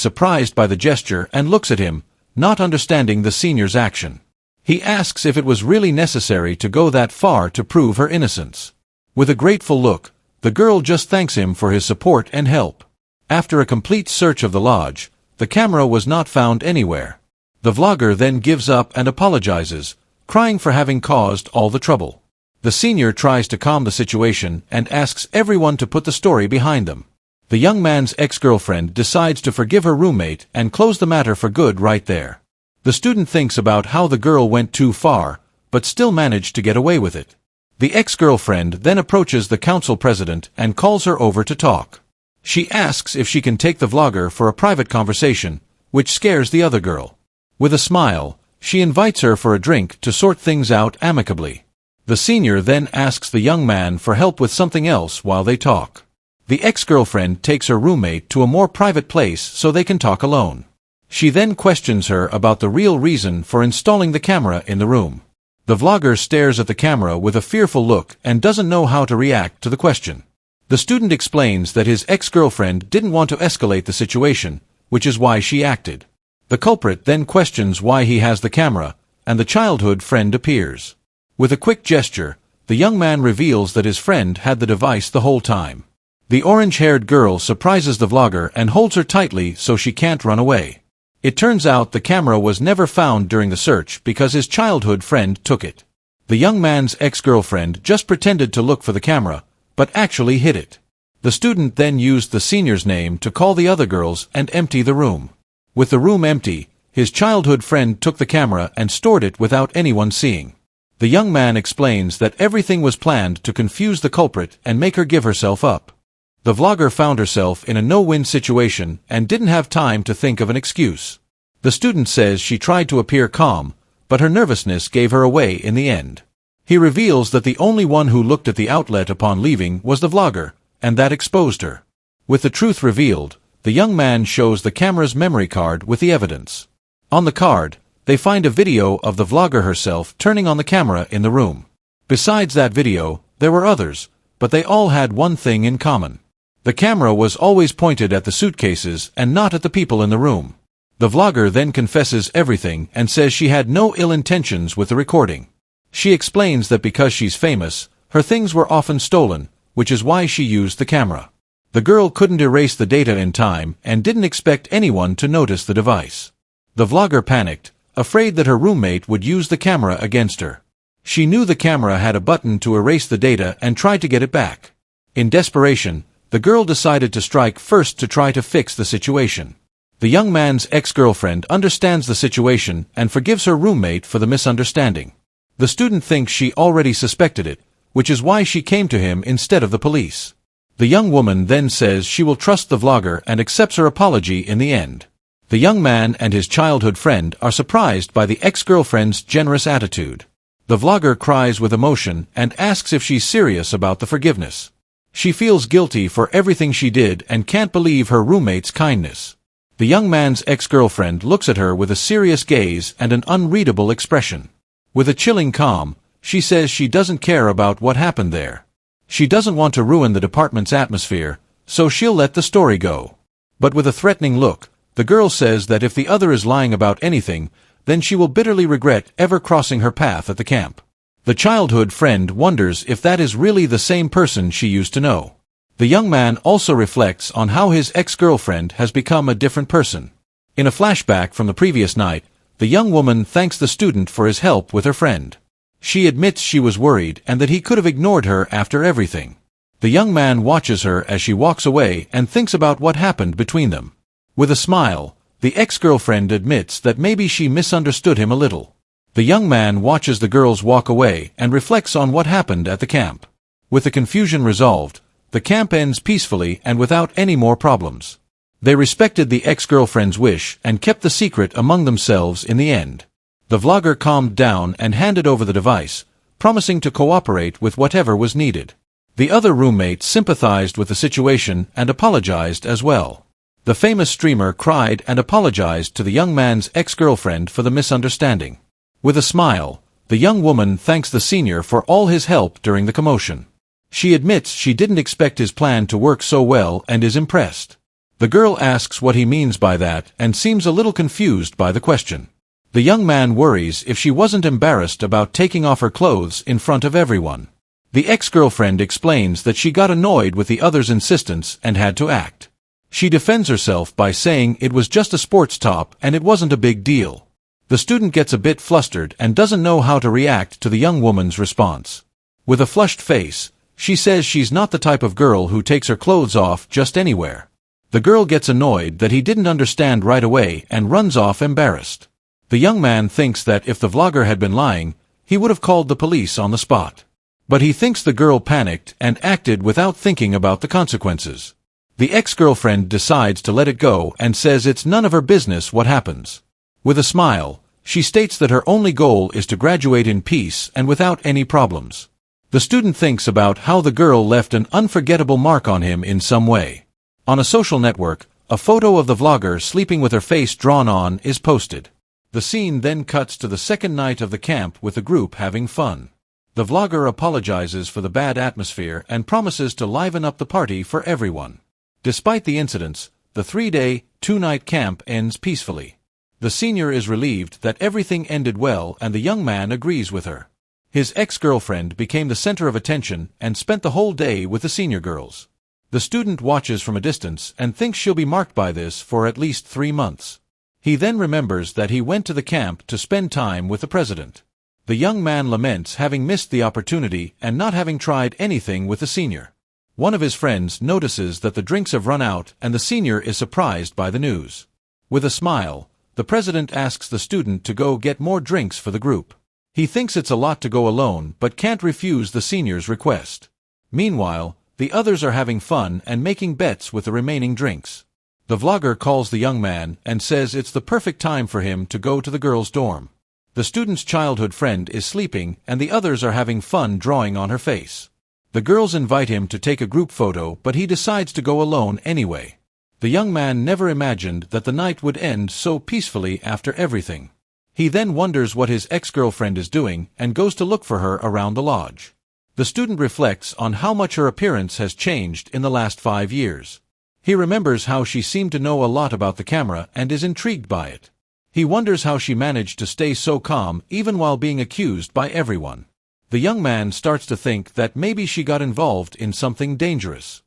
[SPEAKER 1] surprised by the gesture and looks at him, not understanding the senior's action. He asks if it was really necessary to go that far to prove her innocence. With a grateful look, the girl just thanks him for his support and help. After a complete search of the lodge, the camera was not found anywhere. The vlogger then gives up and apologizes, crying for having caused all the trouble. The senior tries to calm the situation and asks everyone to put the story behind them. The young man's ex-girlfriend decides to forgive her roommate and close the matter for good right there. The student thinks about how the girl went too far, but still managed to get away with it. The ex-girlfriend then approaches the council president and calls her over to talk. She asks if she can take the vlogger for a private conversation, which scares the other girl. With a smile, she invites her for a drink to sort things out amicably. The senior then asks the young man for help with something else while they talk. The ex-girlfriend takes her roommate to a more private place so they can talk alone. She then questions her about the real reason for installing the camera in the room. The vlogger stares at the camera with a fearful look and doesn't know how to react to the question. The student explains that his ex-girlfriend didn't want to escalate the situation, which is why she acted. The culprit then questions why he has the camera, and the childhood friend appears. With a quick gesture, the young man reveals that his friend had the device the whole time. The orange-haired girl surprises the vlogger and holds her tightly so she can't run away. It turns out the camera was never found during the search because his childhood friend took it. The young man's ex-girlfriend just pretended to look for the camera, but actually hid it. The student then used the senior's name to call the other girls and empty the room. With the room empty, his childhood friend took the camera and stored it without anyone seeing. The young man explains that everything was planned to confuse the culprit and make her give herself up. The vlogger found herself in a no-win situation and didn't have time to think of an excuse. The student says she tried to appear calm, but her nervousness gave her away in the end. He reveals that the only one who looked at the outlet upon leaving was the vlogger, and that exposed her. With the truth revealed, the young man shows the camera's memory card with the evidence. On the card, they find a video of the vlogger herself turning on the camera in the room. Besides that video, there were others, but they all had one thing in common. The camera was always pointed at the suitcases and not at the people in the room. The vlogger then confesses everything and says she had no ill intentions with the recording. She explains that because she's famous, her things were often stolen, which is why she used the camera. The girl couldn't erase the data in time and didn't expect anyone to notice the device. The vlogger panicked, afraid that her roommate would use the camera against her. She knew the camera had a button to erase the data and tried to get it back. In desperation, the girl decided to strike first to try to fix the situation. The young man's ex-girlfriend understands the situation and forgives her roommate for the misunderstanding. The student thinks she already suspected it, which is why she came to him instead of the police. The young woman then says she will trust the vlogger and accepts her apology in the end. The young man and his childhood friend are surprised by the ex-girlfriend's generous attitude. The vlogger cries with emotion and asks if she's serious about the forgiveness. She feels guilty for everything she did and can't believe her roommate's kindness. The young man's ex-girlfriend looks at her with a serious gaze and an unreadable expression. With a chilling calm, she says she doesn't care about what happened there. She doesn't want to ruin the department's atmosphere, so she'll let the story go. But with a threatening look, the girl says that if the other is lying about anything, then she will bitterly regret ever crossing her path at the camp. The childhood friend wonders if that is really the same person she used to know. The young man also reflects on how his ex-girlfriend has become a different person. In a flashback from the previous night, the young woman thanks the student for his help with her friend. She admits she was worried and that he could have ignored her after everything. The young man watches her as she walks away and thinks about what happened between them. With a smile, the ex-girlfriend admits that maybe she misunderstood him a little. The young man watches the girls walk away and reflects on what happened at the camp. With the confusion resolved, the camp ends peacefully and without any more problems. They respected the ex-girlfriend's wish and kept the secret among themselves in the end. The vlogger calmed down and handed over the device, promising to cooperate with whatever was needed. The other roommate sympathized with the situation and apologized as well. The famous streamer cried and apologized to the young man's ex-girlfriend for the misunderstanding. With a smile, the young woman thanks the senior for all his help during the commotion. She admits she didn't expect his plan to work so well and is impressed. The girl asks what he means by that and seems a little confused by the question. The young man worries if she wasn't embarrassed about taking off her clothes in front of everyone. The ex-girlfriend explains that she got annoyed with the other's insistence and had to act. She defends herself by saying it was just a sports top and it wasn't a big deal. The student gets a bit flustered and doesn't know how to react to the young woman's response. With a flushed face, she says she's not the type of girl who takes her clothes off just anywhere. The girl gets annoyed that he didn't understand right away and runs off embarrassed. The young man thinks that if the vlogger had been lying, he would have called the police on the spot. But he thinks the girl panicked and acted without thinking about the consequences. The ex-girlfriend decides to let it go and says it's none of her business what happens. With a smile, she states that her only goal is to graduate in peace and without any problems. The student thinks about how the girl left an unforgettable mark on him in some way. On a social network, a photo of the vlogger sleeping with her face drawn on is posted. The scene then cuts to the second night of the camp with the group having fun. The vlogger apologizes for the bad atmosphere and promises to liven up the party for everyone. Despite the incidents, the 3-day, 2-night camp ends peacefully. The senior is relieved that everything ended well and the young man agrees with her. His ex-girlfriend became the center of attention and spent the whole day with the senior girls. The student watches from a distance and thinks she'll be marked by this for at least 3 months. He then remembers that he went to the camp to spend time with the president. The young man laments having missed the opportunity and not having tried anything with the senior. One of his friends notices that the drinks have run out and the senior is surprised by the news. With a smile, the president asks the student to go get more drinks for the group. He thinks it's a lot to go alone but can't refuse the senior's request. Meanwhile, the others are having fun and making bets with the remaining drinks. The vlogger calls the young man and says it's the perfect time for him to go to the girls' dorm. The student's childhood friend is sleeping and the others are having fun drawing on her face. The girls invite him to take a group photo but he decides to go alone anyway. The young man never imagined that the night would end so peacefully after everything. He then wonders what his ex-girlfriend is doing and goes to look for her around the lodge. The student reflects on how much her appearance has changed in the last 5 years. He remembers how she seemed to know a lot about the camera and is intrigued by it. He wonders how she managed to stay so calm even while being accused by everyone. The young man starts to think that maybe she got involved in something dangerous.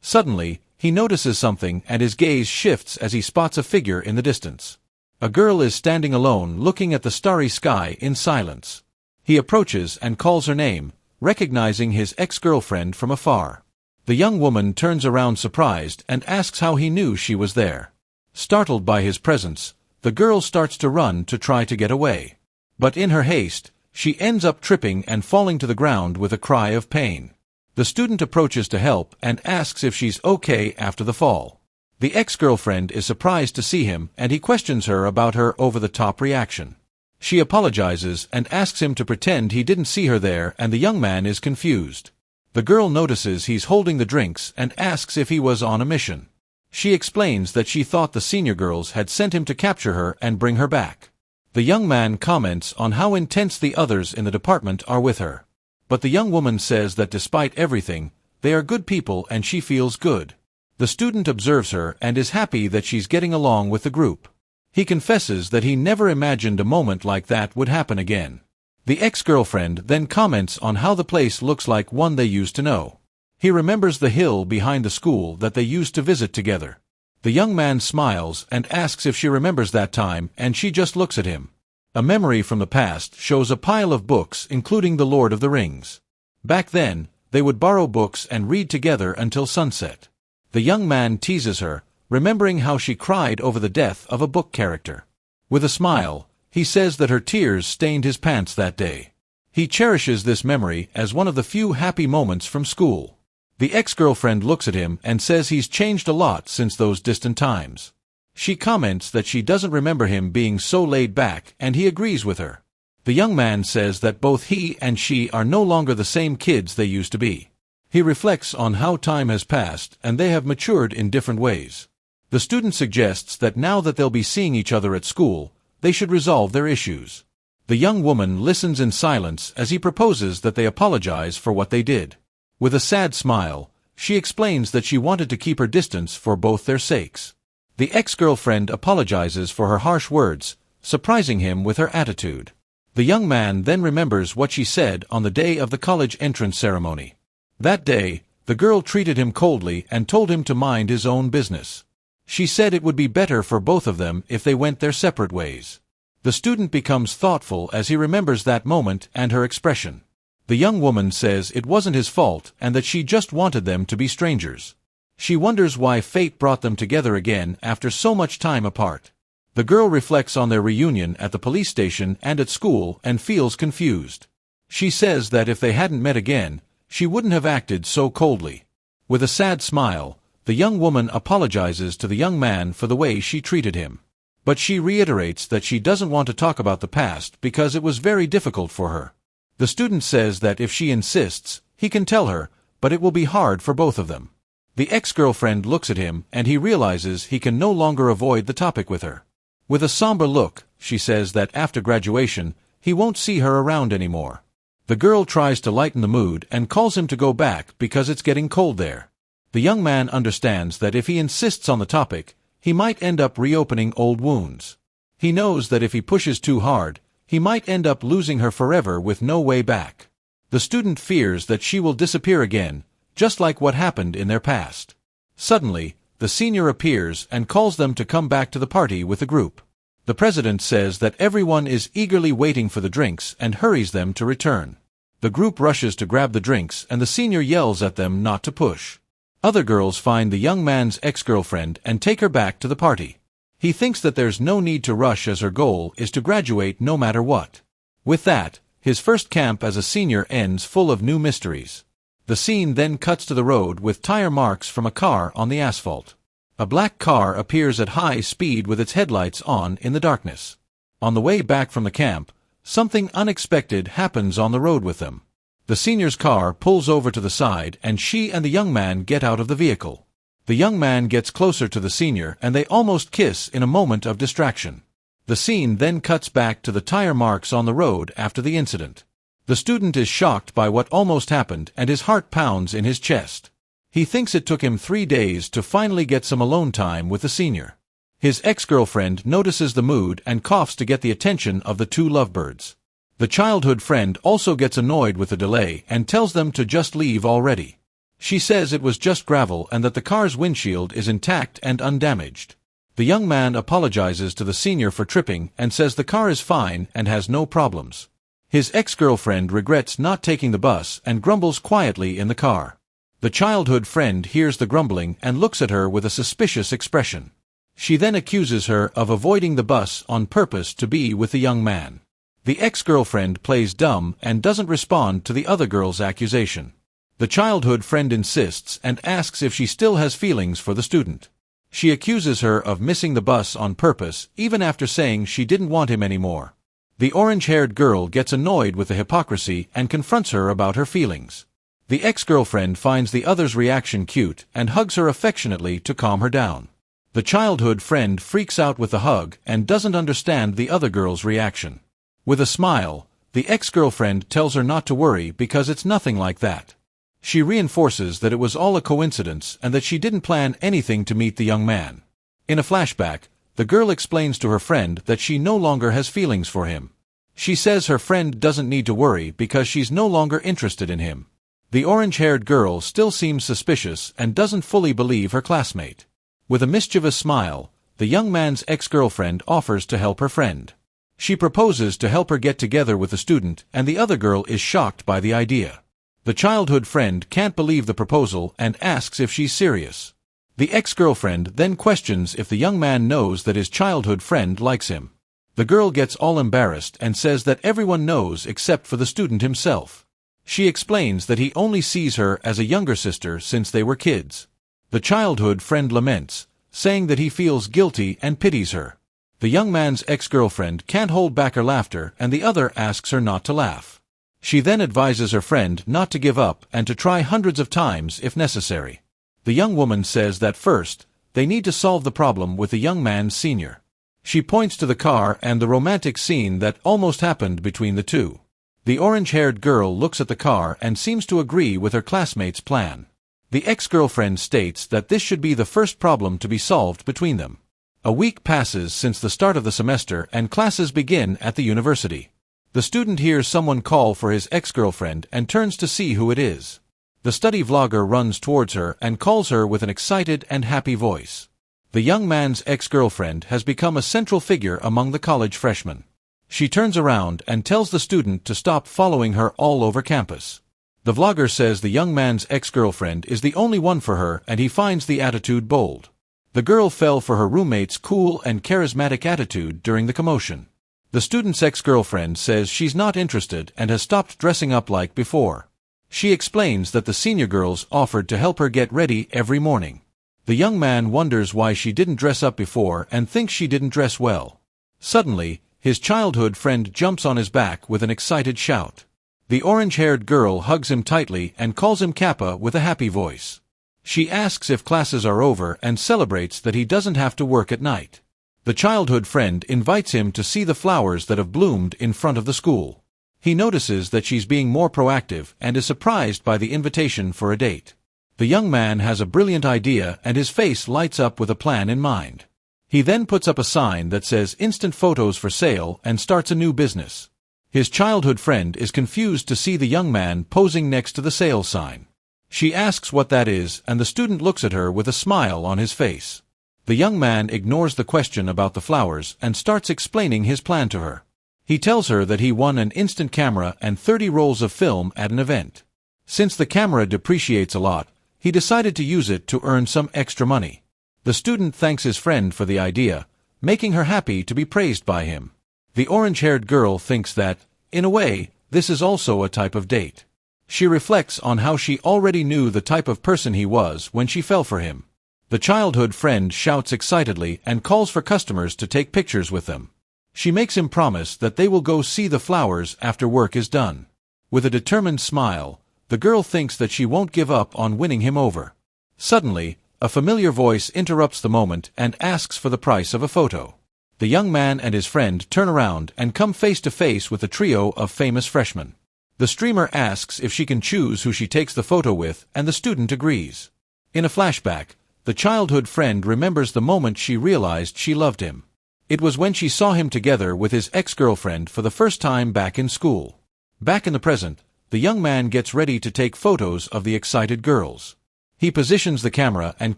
[SPEAKER 1] Suddenly, he notices something and his gaze shifts as he spots a figure in the distance. A girl is standing alone looking at the starry sky in silence. He approaches and calls her name, recognizing his ex-girlfriend from afar. The young woman turns around surprised and asks how he knew she was there. Startled by his presence, the girl starts to run to try to get away. But in her haste, she ends up tripping and falling to the ground with a cry of pain. The student approaches to help and asks if she's okay after the fall. The ex-girlfriend is surprised to see him and he questions her about her over-the-top reaction. She apologizes and asks him to pretend he didn't see her there and the young man is confused. The girl notices he's holding the drinks and asks if he was on a mission. She explains that she thought the senior girls had sent him to capture her and bring her back. The young man comments on how intense the others in the department are with her. But the young woman says that despite everything, they are good people and she feels good. The student observes her and is happy that she's getting along with the group. He confesses that he never imagined a moment like that would happen again. The ex-girlfriend then comments on how the place looks like one they used to know. He remembers the hill behind the school that they used to visit together. The young man smiles and asks if she remembers that time, and she just looks at him. A memory from the past shows a pile of books including The Lord of the Rings. Back then, they would borrow books and read together until sunset. The young man teases her, remembering how she cried over the death of a book character. With a smile, he says that her tears stained his pants that day. He cherishes this memory as one of the few happy moments from school. The ex-girlfriend looks at him and says he's changed a lot since those distant times. She comments that she doesn't remember him being so laid back, and he agrees with her. The young man says that both he and she are no longer the same kids they used to be. He reflects on how time has passed and they have matured in different ways. The student suggests that now that they'll be seeing each other at school, they should resolve their issues. The young woman listens in silence as he proposes that they apologize for what they did. With a sad smile, she explains that she wanted to keep her distance for both their sakes. The ex-girlfriend apologizes for her harsh words, surprising him with her attitude. The young man then remembers what she said on the day of the college entrance ceremony. That day, the girl treated him coldly and told him to mind his own business. She said it would be better for both of them if they went their separate ways. The student becomes thoughtful as he remembers that moment and her expression. The young woman says it wasn't his fault and that she just wanted them to be strangers. She wonders why fate brought them together again after so much time apart. The girl reflects on their reunion at the police station and at school and feels confused. She says that if they hadn't met again, she wouldn't have acted so coldly. With a sad smile, the young woman apologizes to the young man for the way she treated him. But she reiterates that she doesn't want to talk about the past because it was very difficult for her. The student says that if she insists, he can tell her, but it will be hard for both of them. The ex-girlfriend looks at him and he realizes he can no longer avoid the topic with her. With a somber look, she says that after graduation, he won't see her around anymore. The girl tries to lighten the mood and calls him to go back because it's getting cold there. The young man understands that if he insists on the topic, he might end up reopening old wounds. He knows that if he pushes too hard, he might end up losing her forever with no way back. The student fears that she will disappear again, just like what happened in their past. Suddenly, the senior appears and calls them to come back to the party with the group. The president says that everyone is eagerly waiting for the drinks and hurries them to return. The group rushes to grab the drinks and the senior yells at them not to push. Other girls find the young man's ex-girlfriend and take her back to the party. He thinks that there's no need to rush as her goal is to graduate no matter what. With that, his first camp as a senior ends full of new mysteries. The scene then cuts to the road with tire marks from a car on the asphalt. A black car appears at high speed with its headlights on in the darkness. On the way back from the camp, something unexpected happens on the road with them. The senior's car pulls over to the side and she and the young man get out of the vehicle. The young man gets closer to the senior and they almost kiss in a moment of distraction. The scene then cuts back to the tire marks on the road after the incident. The student is shocked by what almost happened and his heart pounds in his chest. He thinks it took him 3 days to finally get some alone time with the senior. His ex-girlfriend notices the mood and coughs to get the attention of the two lovebirds. The childhood friend also gets annoyed with the delay and tells them to just leave already. She says it was just gravel and that the car's windshield is intact and undamaged. The young man apologizes to the senior for tripping and says the car is fine and has no problems. His ex-girlfriend regrets not taking the bus and grumbles quietly in the car. The childhood friend hears the grumbling and looks at her with a suspicious expression. She then accuses her of avoiding the bus on purpose to be with the young man. The ex-girlfriend plays dumb and doesn't respond to the other girl's accusation. The childhood friend insists and asks if she still has feelings for the student. She accuses her of missing the bus on purpose even after saying she didn't want him anymore. The orange-haired girl gets annoyed with the hypocrisy and confronts her about her feelings. The ex-girlfriend finds the other's reaction cute and hugs her affectionately to calm her down. The childhood friend freaks out with the hug and doesn't understand the other girl's reaction. With a smile, the ex-girlfriend tells her not to worry because it's nothing like that. She reinforces that it was all a coincidence and that she didn't plan anything to meet the young man. In a flashback, the girl explains to her friend that she no longer has feelings for him. She says her friend doesn't need to worry because she's no longer interested in him. The orange-haired girl still seems suspicious and doesn't fully believe her classmate. With a mischievous smile, the young man's ex-girlfriend offers to help her friend. She proposes to help her get together with the student, and the other girl is shocked by the idea. The childhood friend can't believe the proposal and asks if she's serious. The ex-girlfriend then questions if the young man knows that his childhood friend likes him. The girl gets all embarrassed and says that everyone knows except for the student himself. She explains that he only sees her as a younger sister since they were kids. The childhood friend laments, saying that he feels guilty and pities her. The young man's ex-girlfriend can't hold back her laughter and the other asks her not to laugh. She then advises her friend not to give up and to try hundreds of times if necessary. The young woman says that first, they need to solve the problem with the young man's senior. She points to the car and the romantic scene that almost happened between the two. The orange-haired girl looks at the car and seems to agree with her classmate's plan. The ex-girlfriend states that this should be the first problem to be solved between them. A week passes since the start of the semester and classes begin at the university. The student hears someone call for his ex-girlfriend and turns to see who it is. The study vlogger runs towards her and calls her with an excited and happy voice. The young man's ex-girlfriend has become a central figure among the college freshmen. She turns around and tells the student to stop following her all over campus. The vlogger says the young man's ex-girlfriend is the only one for her and he finds the attitude bold. The girl fell for her roommate's cool and charismatic attitude during the commotion. The student's ex-girlfriend says she's not interested and has stopped dressing up like before. She explains that the senior girls offered to help her get ready every morning. The young man wonders why she didn't dress up before and thinks she didn't dress well. Suddenly, his childhood friend jumps on his back with an excited shout. The orange-haired girl hugs him tightly and calls him Kappa with a happy voice. She asks if classes are over and celebrates that he doesn't have to work at night. The childhood friend invites him to see the flowers that have bloomed in front of the school. He notices that she's being more proactive and is surprised by the invitation for a date. The young man has a brilliant idea and his face lights up with a plan in mind. He then puts up a sign that says instant photos for sale and starts a new business. His childhood friend is confused to see the young man posing next to the sale sign. She asks what that is and the student looks at her with a smile on his face. The young man ignores the question about the flowers and starts explaining his plan to her. He tells her that he won an instant camera and 30 rolls of film at an event. Since the camera depreciates a lot, he decided to use it to earn some extra money. The student thanks his friend for the idea, making her happy to be praised by him. The orange-haired girl thinks that, in a way, this is also a type of date. She reflects on how she already knew the type of person he was when she fell for him. The childhood friend shouts excitedly and calls for customers to take pictures with them. She makes him promise that they will go see the flowers after work is done. With a determined smile, the girl thinks that she won't give up on winning him over. Suddenly, a familiar voice interrupts the moment and asks for the price of a photo. The young man and his friend turn around and come face to face with a trio of famous freshmen. The streamer asks if she can choose who she takes the photo with, and the student agrees. In a flashback, the childhood friend remembers the moment she realized she loved him. It was when she saw him together with his ex-girlfriend for the first time back in school. Back in the present, the young man gets ready to take photos of the excited girls. He positions the camera and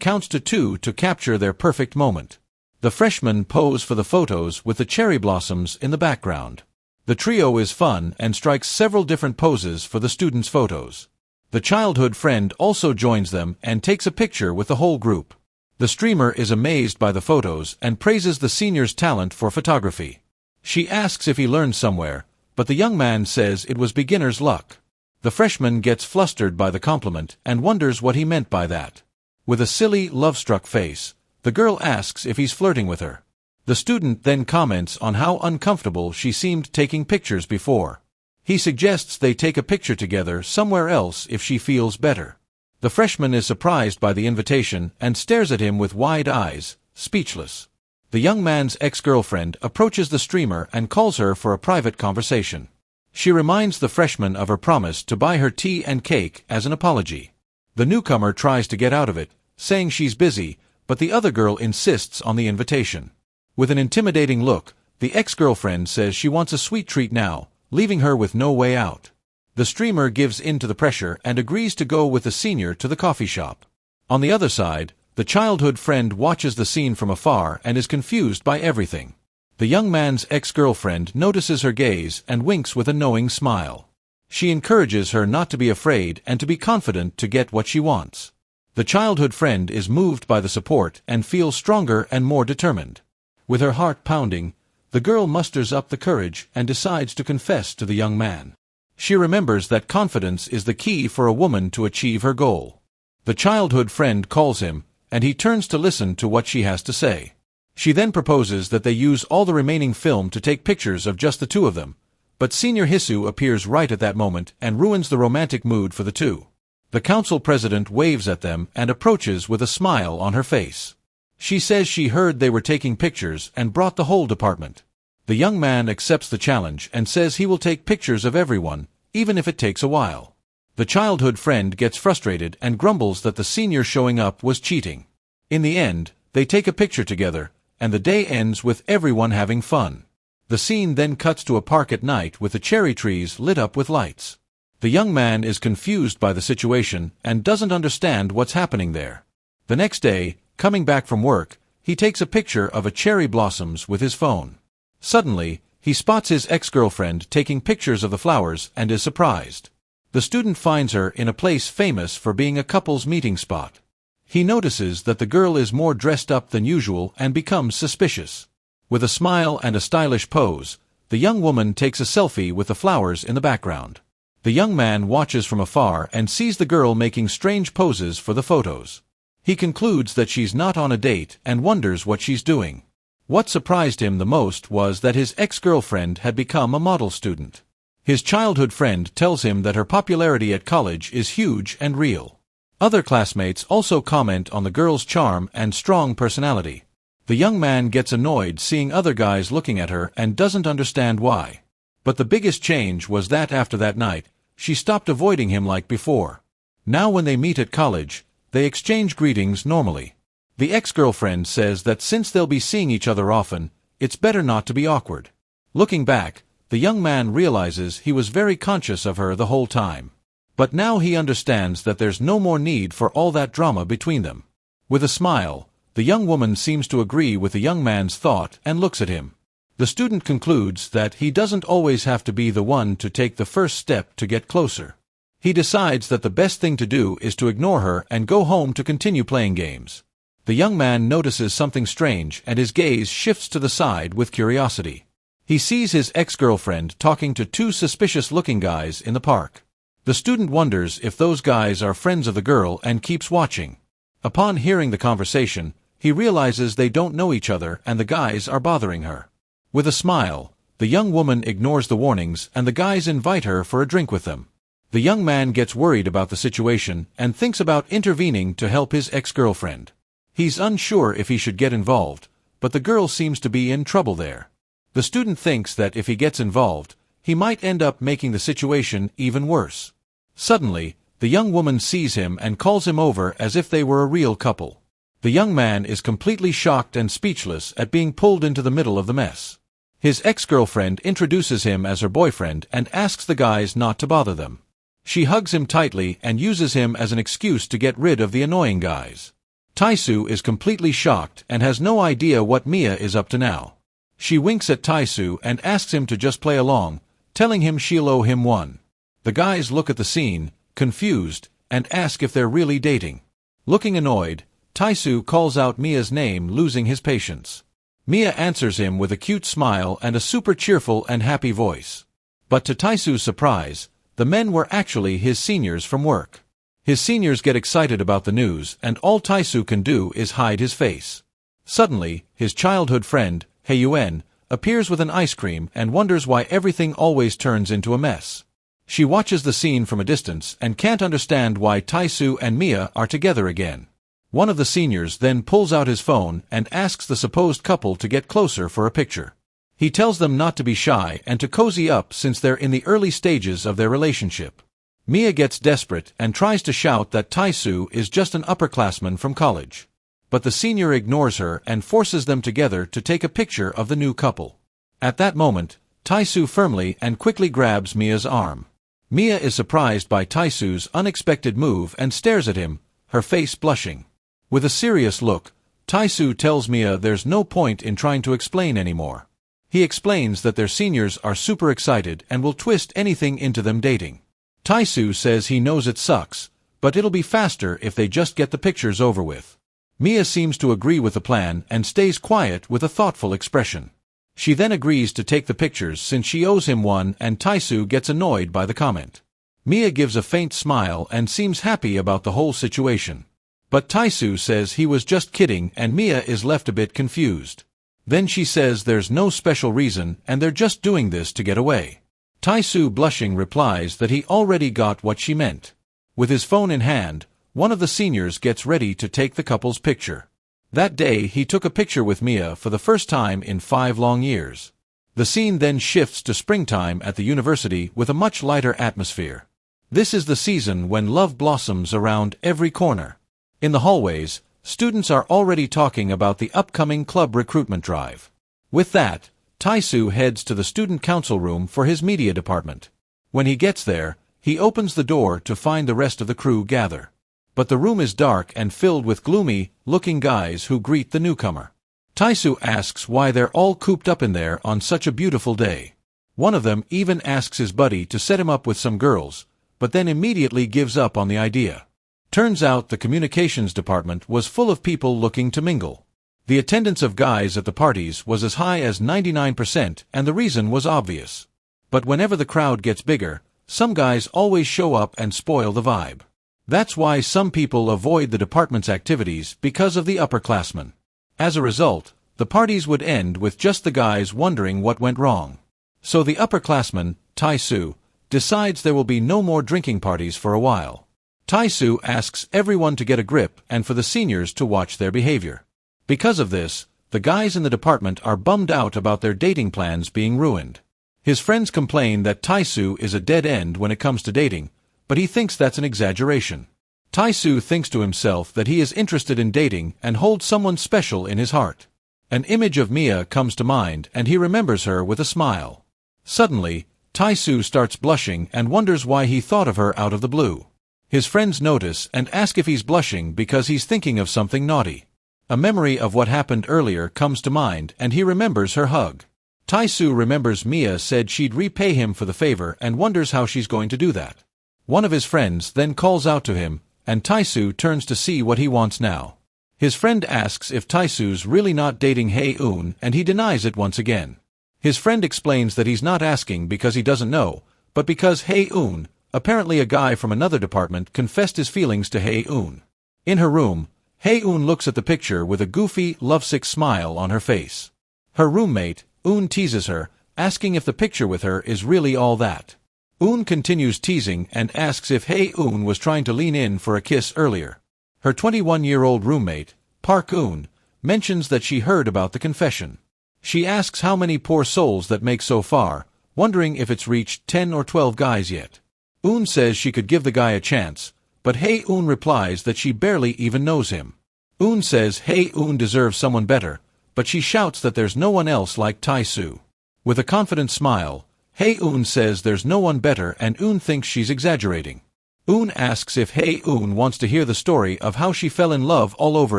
[SPEAKER 1] counts to 2 to capture their perfect moment. The freshmen pose for the photos with the cherry blossoms in the background. The trio is fun and strikes several different poses for the students' photos. The childhood friend also joins them and takes a picture with the whole group. The streamer is amazed by the photos and praises the senior's talent for photography. She asks if he learned somewhere, but the young man says it was beginner's luck. The freshman gets flustered by the compliment and wonders what he meant by that. With a silly, love-struck face, the girl asks if he's flirting with her. The student then comments on how uncomfortable she seemed taking pictures before. He suggests they take a picture together somewhere else if she feels better. The freshman is surprised by the invitation and stares at him with wide eyes, speechless. The young man's ex-girlfriend approaches the streamer and calls her for a private conversation. She reminds the freshman of her promise to buy her tea and cake as an apology. The newcomer tries to get out of it, saying she's busy, but the other girl insists on the invitation. With an intimidating look, The ex-girlfriend says she wants a sweet treat now, leaving her with no way out. The streamer gives in to the pressure and agrees to go with the senior to the coffee shop. On the other side, the childhood friend watches the scene from afar and is confused by everything. The young man's ex-girlfriend notices her gaze and winks with a knowing smile. She encourages her not to be afraid and to be confident to get what she wants. The childhood friend is moved by the support and feels stronger and more determined. With her heart pounding, the girl musters up the courage and decides to confess to the young man. She remembers that confidence is the key for a woman to achieve her goal. The childhood friend calls him, and he turns to listen to what she has to say. She then proposes that they use all the remaining film to take pictures of just the two of them, but Senior Hisu appears right at that moment and ruins the romantic mood for the two. The council president waves at them and approaches with a smile on her face. She says she heard they were taking pictures and brought the whole department. The young man accepts the challenge and says he will take pictures of everyone, even if it takes a while. The childhood friend gets frustrated and grumbles that the senior showing up was cheating. In the end, they take a picture together, and the day ends with everyone having fun. The scene then cuts to a park at night with the cherry trees lit up with lights. The young man is confused by the situation and doesn't understand what's happening there. The next day, coming back from work, he takes a picture of a cherry blossoms with his phone. Suddenly, he spots his ex-girlfriend taking pictures of the flowers and is surprised. The student finds her in a place famous for being a couple's meeting spot. He notices that the girl is more dressed up than usual and becomes suspicious. With a smile and a stylish pose, the young woman takes a selfie with the flowers in the background. The young man watches from afar and sees the girl making strange poses for the photos. He concludes that she's not on a date and wonders what she's doing. What surprised him the most was that his ex-girlfriend had become a model student. His childhood friend tells him that her popularity at college is huge and real. Other classmates also comment on the girl's charm and strong personality. The young man gets annoyed seeing other guys looking at her and doesn't understand why. But the biggest change was that after that night, she stopped avoiding him like before. Now when they meet at college, they exchange greetings normally. The ex-girlfriend says that since they'll be seeing each other often, it's better not to be awkward. Looking back, the young man realizes he was very conscious of her the whole time. But now he understands that there's no more need for all that drama between them. With a smile, the young woman seems to agree with the young man's thought and looks at him. The student concludes that he doesn't always have to be the one to take the first step to get closer. He decides that the best thing to do is to ignore her and go home to continue playing games. The young man notices something strange and his gaze shifts to the side with curiosity. He sees his ex-girlfriend talking to two suspicious-looking guys in the park. The student wonders if those guys are friends of the girl and keeps watching. Upon hearing the conversation, he realizes they don't know each other and the guys are bothering her. With a smile, the young woman ignores the warnings and the guys invite her for a drink with them. The young man gets worried about the situation and thinks about intervening to help his ex-girlfriend. He's unsure if he should get involved, but the girl seems to be in trouble there. The student thinks that if he gets involved, he might end up making the situation even worse. Suddenly, the young woman sees him and calls him over as if they were a real couple. The young man is completely shocked and speechless at being pulled into the middle of the mess. His ex-girlfriend introduces him as her boyfriend and asks the guys not to bother them. She hugs him tightly and uses him as an excuse to get rid of the annoying guys. Taisu is completely shocked and has no idea what Mia is up to now. She winks at Taisu and asks him to just play along, telling him she'll owe him one. The guys look at the scene, confused, and ask if they're really dating. Looking annoyed, Taisu calls out Mia's name, losing his patience. Mia answers him with a cute smile and a super cheerful and happy voice. But to Taisu's surprise, the men were actually his seniors from work. His seniors get excited about the news and all Taisu can do is hide his face. Suddenly, his childhood friend, Heiyuan, appears with an ice cream and wonders why everything always turns into a mess. She watches the scene from a distance and can't understand why Taisu and Mia are together again. One of the seniors then pulls out his phone and asks the supposed couple to get closer for a picture. He tells them not to be shy and to cozy up since they're in the early stages of their relationship. Mia gets desperate and tries to shout that Taisu is just an upperclassman from college. But the senior ignores her and forces them together to take a picture of the new couple. At that moment, Taisoo firmly and quickly grabs Mia's arm. Mia is surprised by Taisoo's unexpected move and stares at him, her face blushing. With a serious look, Taisoo tells Mia there's no point in trying to explain anymore. He explains that their seniors are super excited and will twist anything into them dating. Taisoo says he knows it sucks, but it'll be faster if they just get the pictures over with. Mia seems to agree with the plan and stays quiet with a thoughtful expression. She then agrees to take the pictures since she owes him one, and Taisoo gets annoyed by the comment. Mia gives a faint smile and seems happy about the whole situation. But Taisoo says he was just kidding and Mia is left a bit confused. Then she says there's no special reason and they're just doing this to get away. Taisoo blushing replies that he already got what she meant. With his phone in hand, one of the seniors gets ready to take the couple's picture. That day he took a picture with Mia for the first time in 5 long years. The scene then shifts to springtime at the university with a much lighter atmosphere. This is the season when love blossoms around every corner. In the hallways, students are already talking about the upcoming club recruitment drive. With that, Taisoo heads to the student council room for his media department. When he gets there, he opens the door to find the rest of the crew gather. But the room is dark and filled with gloomy-looking guys who greet the newcomer. Taisoo asks why they're all cooped up in there on such a beautiful day. One of them even asks his buddy to set him up with some girls, but then immediately gives up on the idea. Turns out the communications department was full of people looking to mingle. The attendance of guys at the parties was as high as 99%, and the reason was obvious. But whenever the crowd gets bigger, some guys always show up and spoil the vibe. That's why some people avoid the department's activities because of the upperclassmen. As a result, the parties would end with just the guys wondering what went wrong. So the upperclassman, Taisoo, decides there will be no more drinking parties for a while. Taisoo asks everyone to get a grip and for the seniors to watch their behavior. Because of this, the guys in the department are bummed out about their dating plans being ruined. His friends complain that Taisoo is a dead end when it comes to dating, but he thinks that's an exaggeration. Taisoo thinks to himself that he is interested in dating and holds someone special in his heart. An image of Mia comes to mind and he remembers her with a smile. Suddenly, Taisoo starts blushing and wonders why he thought of her out of the blue. His friends notice and ask if he's blushing because he's thinking of something naughty. A memory of what happened earlier comes to mind and he remembers her hug. Taisoo remembers Mia said she'd repay him for the favor and wonders how she's going to do that. One of his friends then calls out to him, and Taisoo turns to see what he wants now. His friend asks if Taisoo's really not dating Hae-eun and he denies it once again. His friend explains that he's not asking because he doesn't know, but because Hae-eun, apparently a guy from another department, confessed his feelings to Hae-eun. In her room, Hae-eun looks at the picture with a goofy, lovesick smile on her face. Her roommate, Eun, teases her, asking if the picture with her is really all that. Eun continues teasing and asks if Hae-eun was trying to lean in for a kiss earlier. Her 21-year-old roommate, Park-eun, mentions that she heard about the confession. She asks how many poor souls that make so far, wondering if it's reached 10 or 12 guys yet. Eun says she could give the guy a chance, but Hae-eun replies that she barely even knows him. Eun says Hae-eun deserves someone better, but she shouts that there's no one else like Taisoo. With a confident smile, Hae-eun says there's no one better and Eun thinks she's exaggerating. Eun asks if Hae-eun wants to hear the story of how she fell in love all over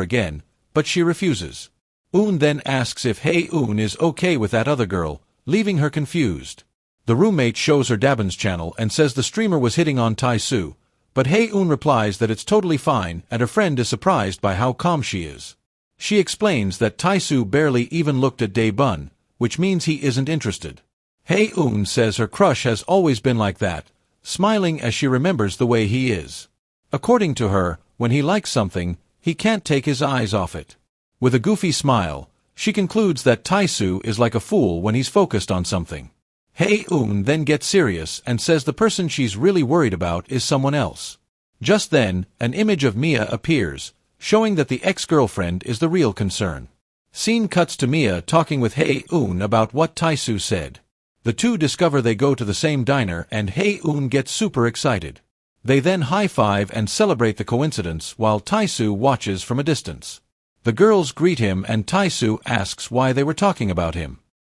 [SPEAKER 1] again, but she refuses. Eun then asks if Hae-eun is okay with that other girl, leaving her confused. The roommate shows her Dabin's channel and says the streamer was hitting on Taisoo, but Hae-eun replies that it's totally fine and her friend is surprised by how calm she is. She explains that Taisoo barely even looked at Dae-bun, which means he isn't interested. Hae-eun says her crush has always been like that, smiling as she remembers the way he is. According to her, when he likes something, he can't take his eyes off it. With a goofy smile, she concludes that Taisoo is like a fool when he's focused on something. Hae-eun then gets serious and says the person she's really worried about is someone else. Just then, an image of Mia appears, showing that the ex-girlfriend is the real concern. Scene cuts to Mia talking with Hae-eun about what Taisoo said. The two discover they go to the same diner and Hae-eun gets super excited. They then high-five and celebrate the coincidence while Taisoo watches from a distance. The girls greet him and Taisoo asks why they were talking about him.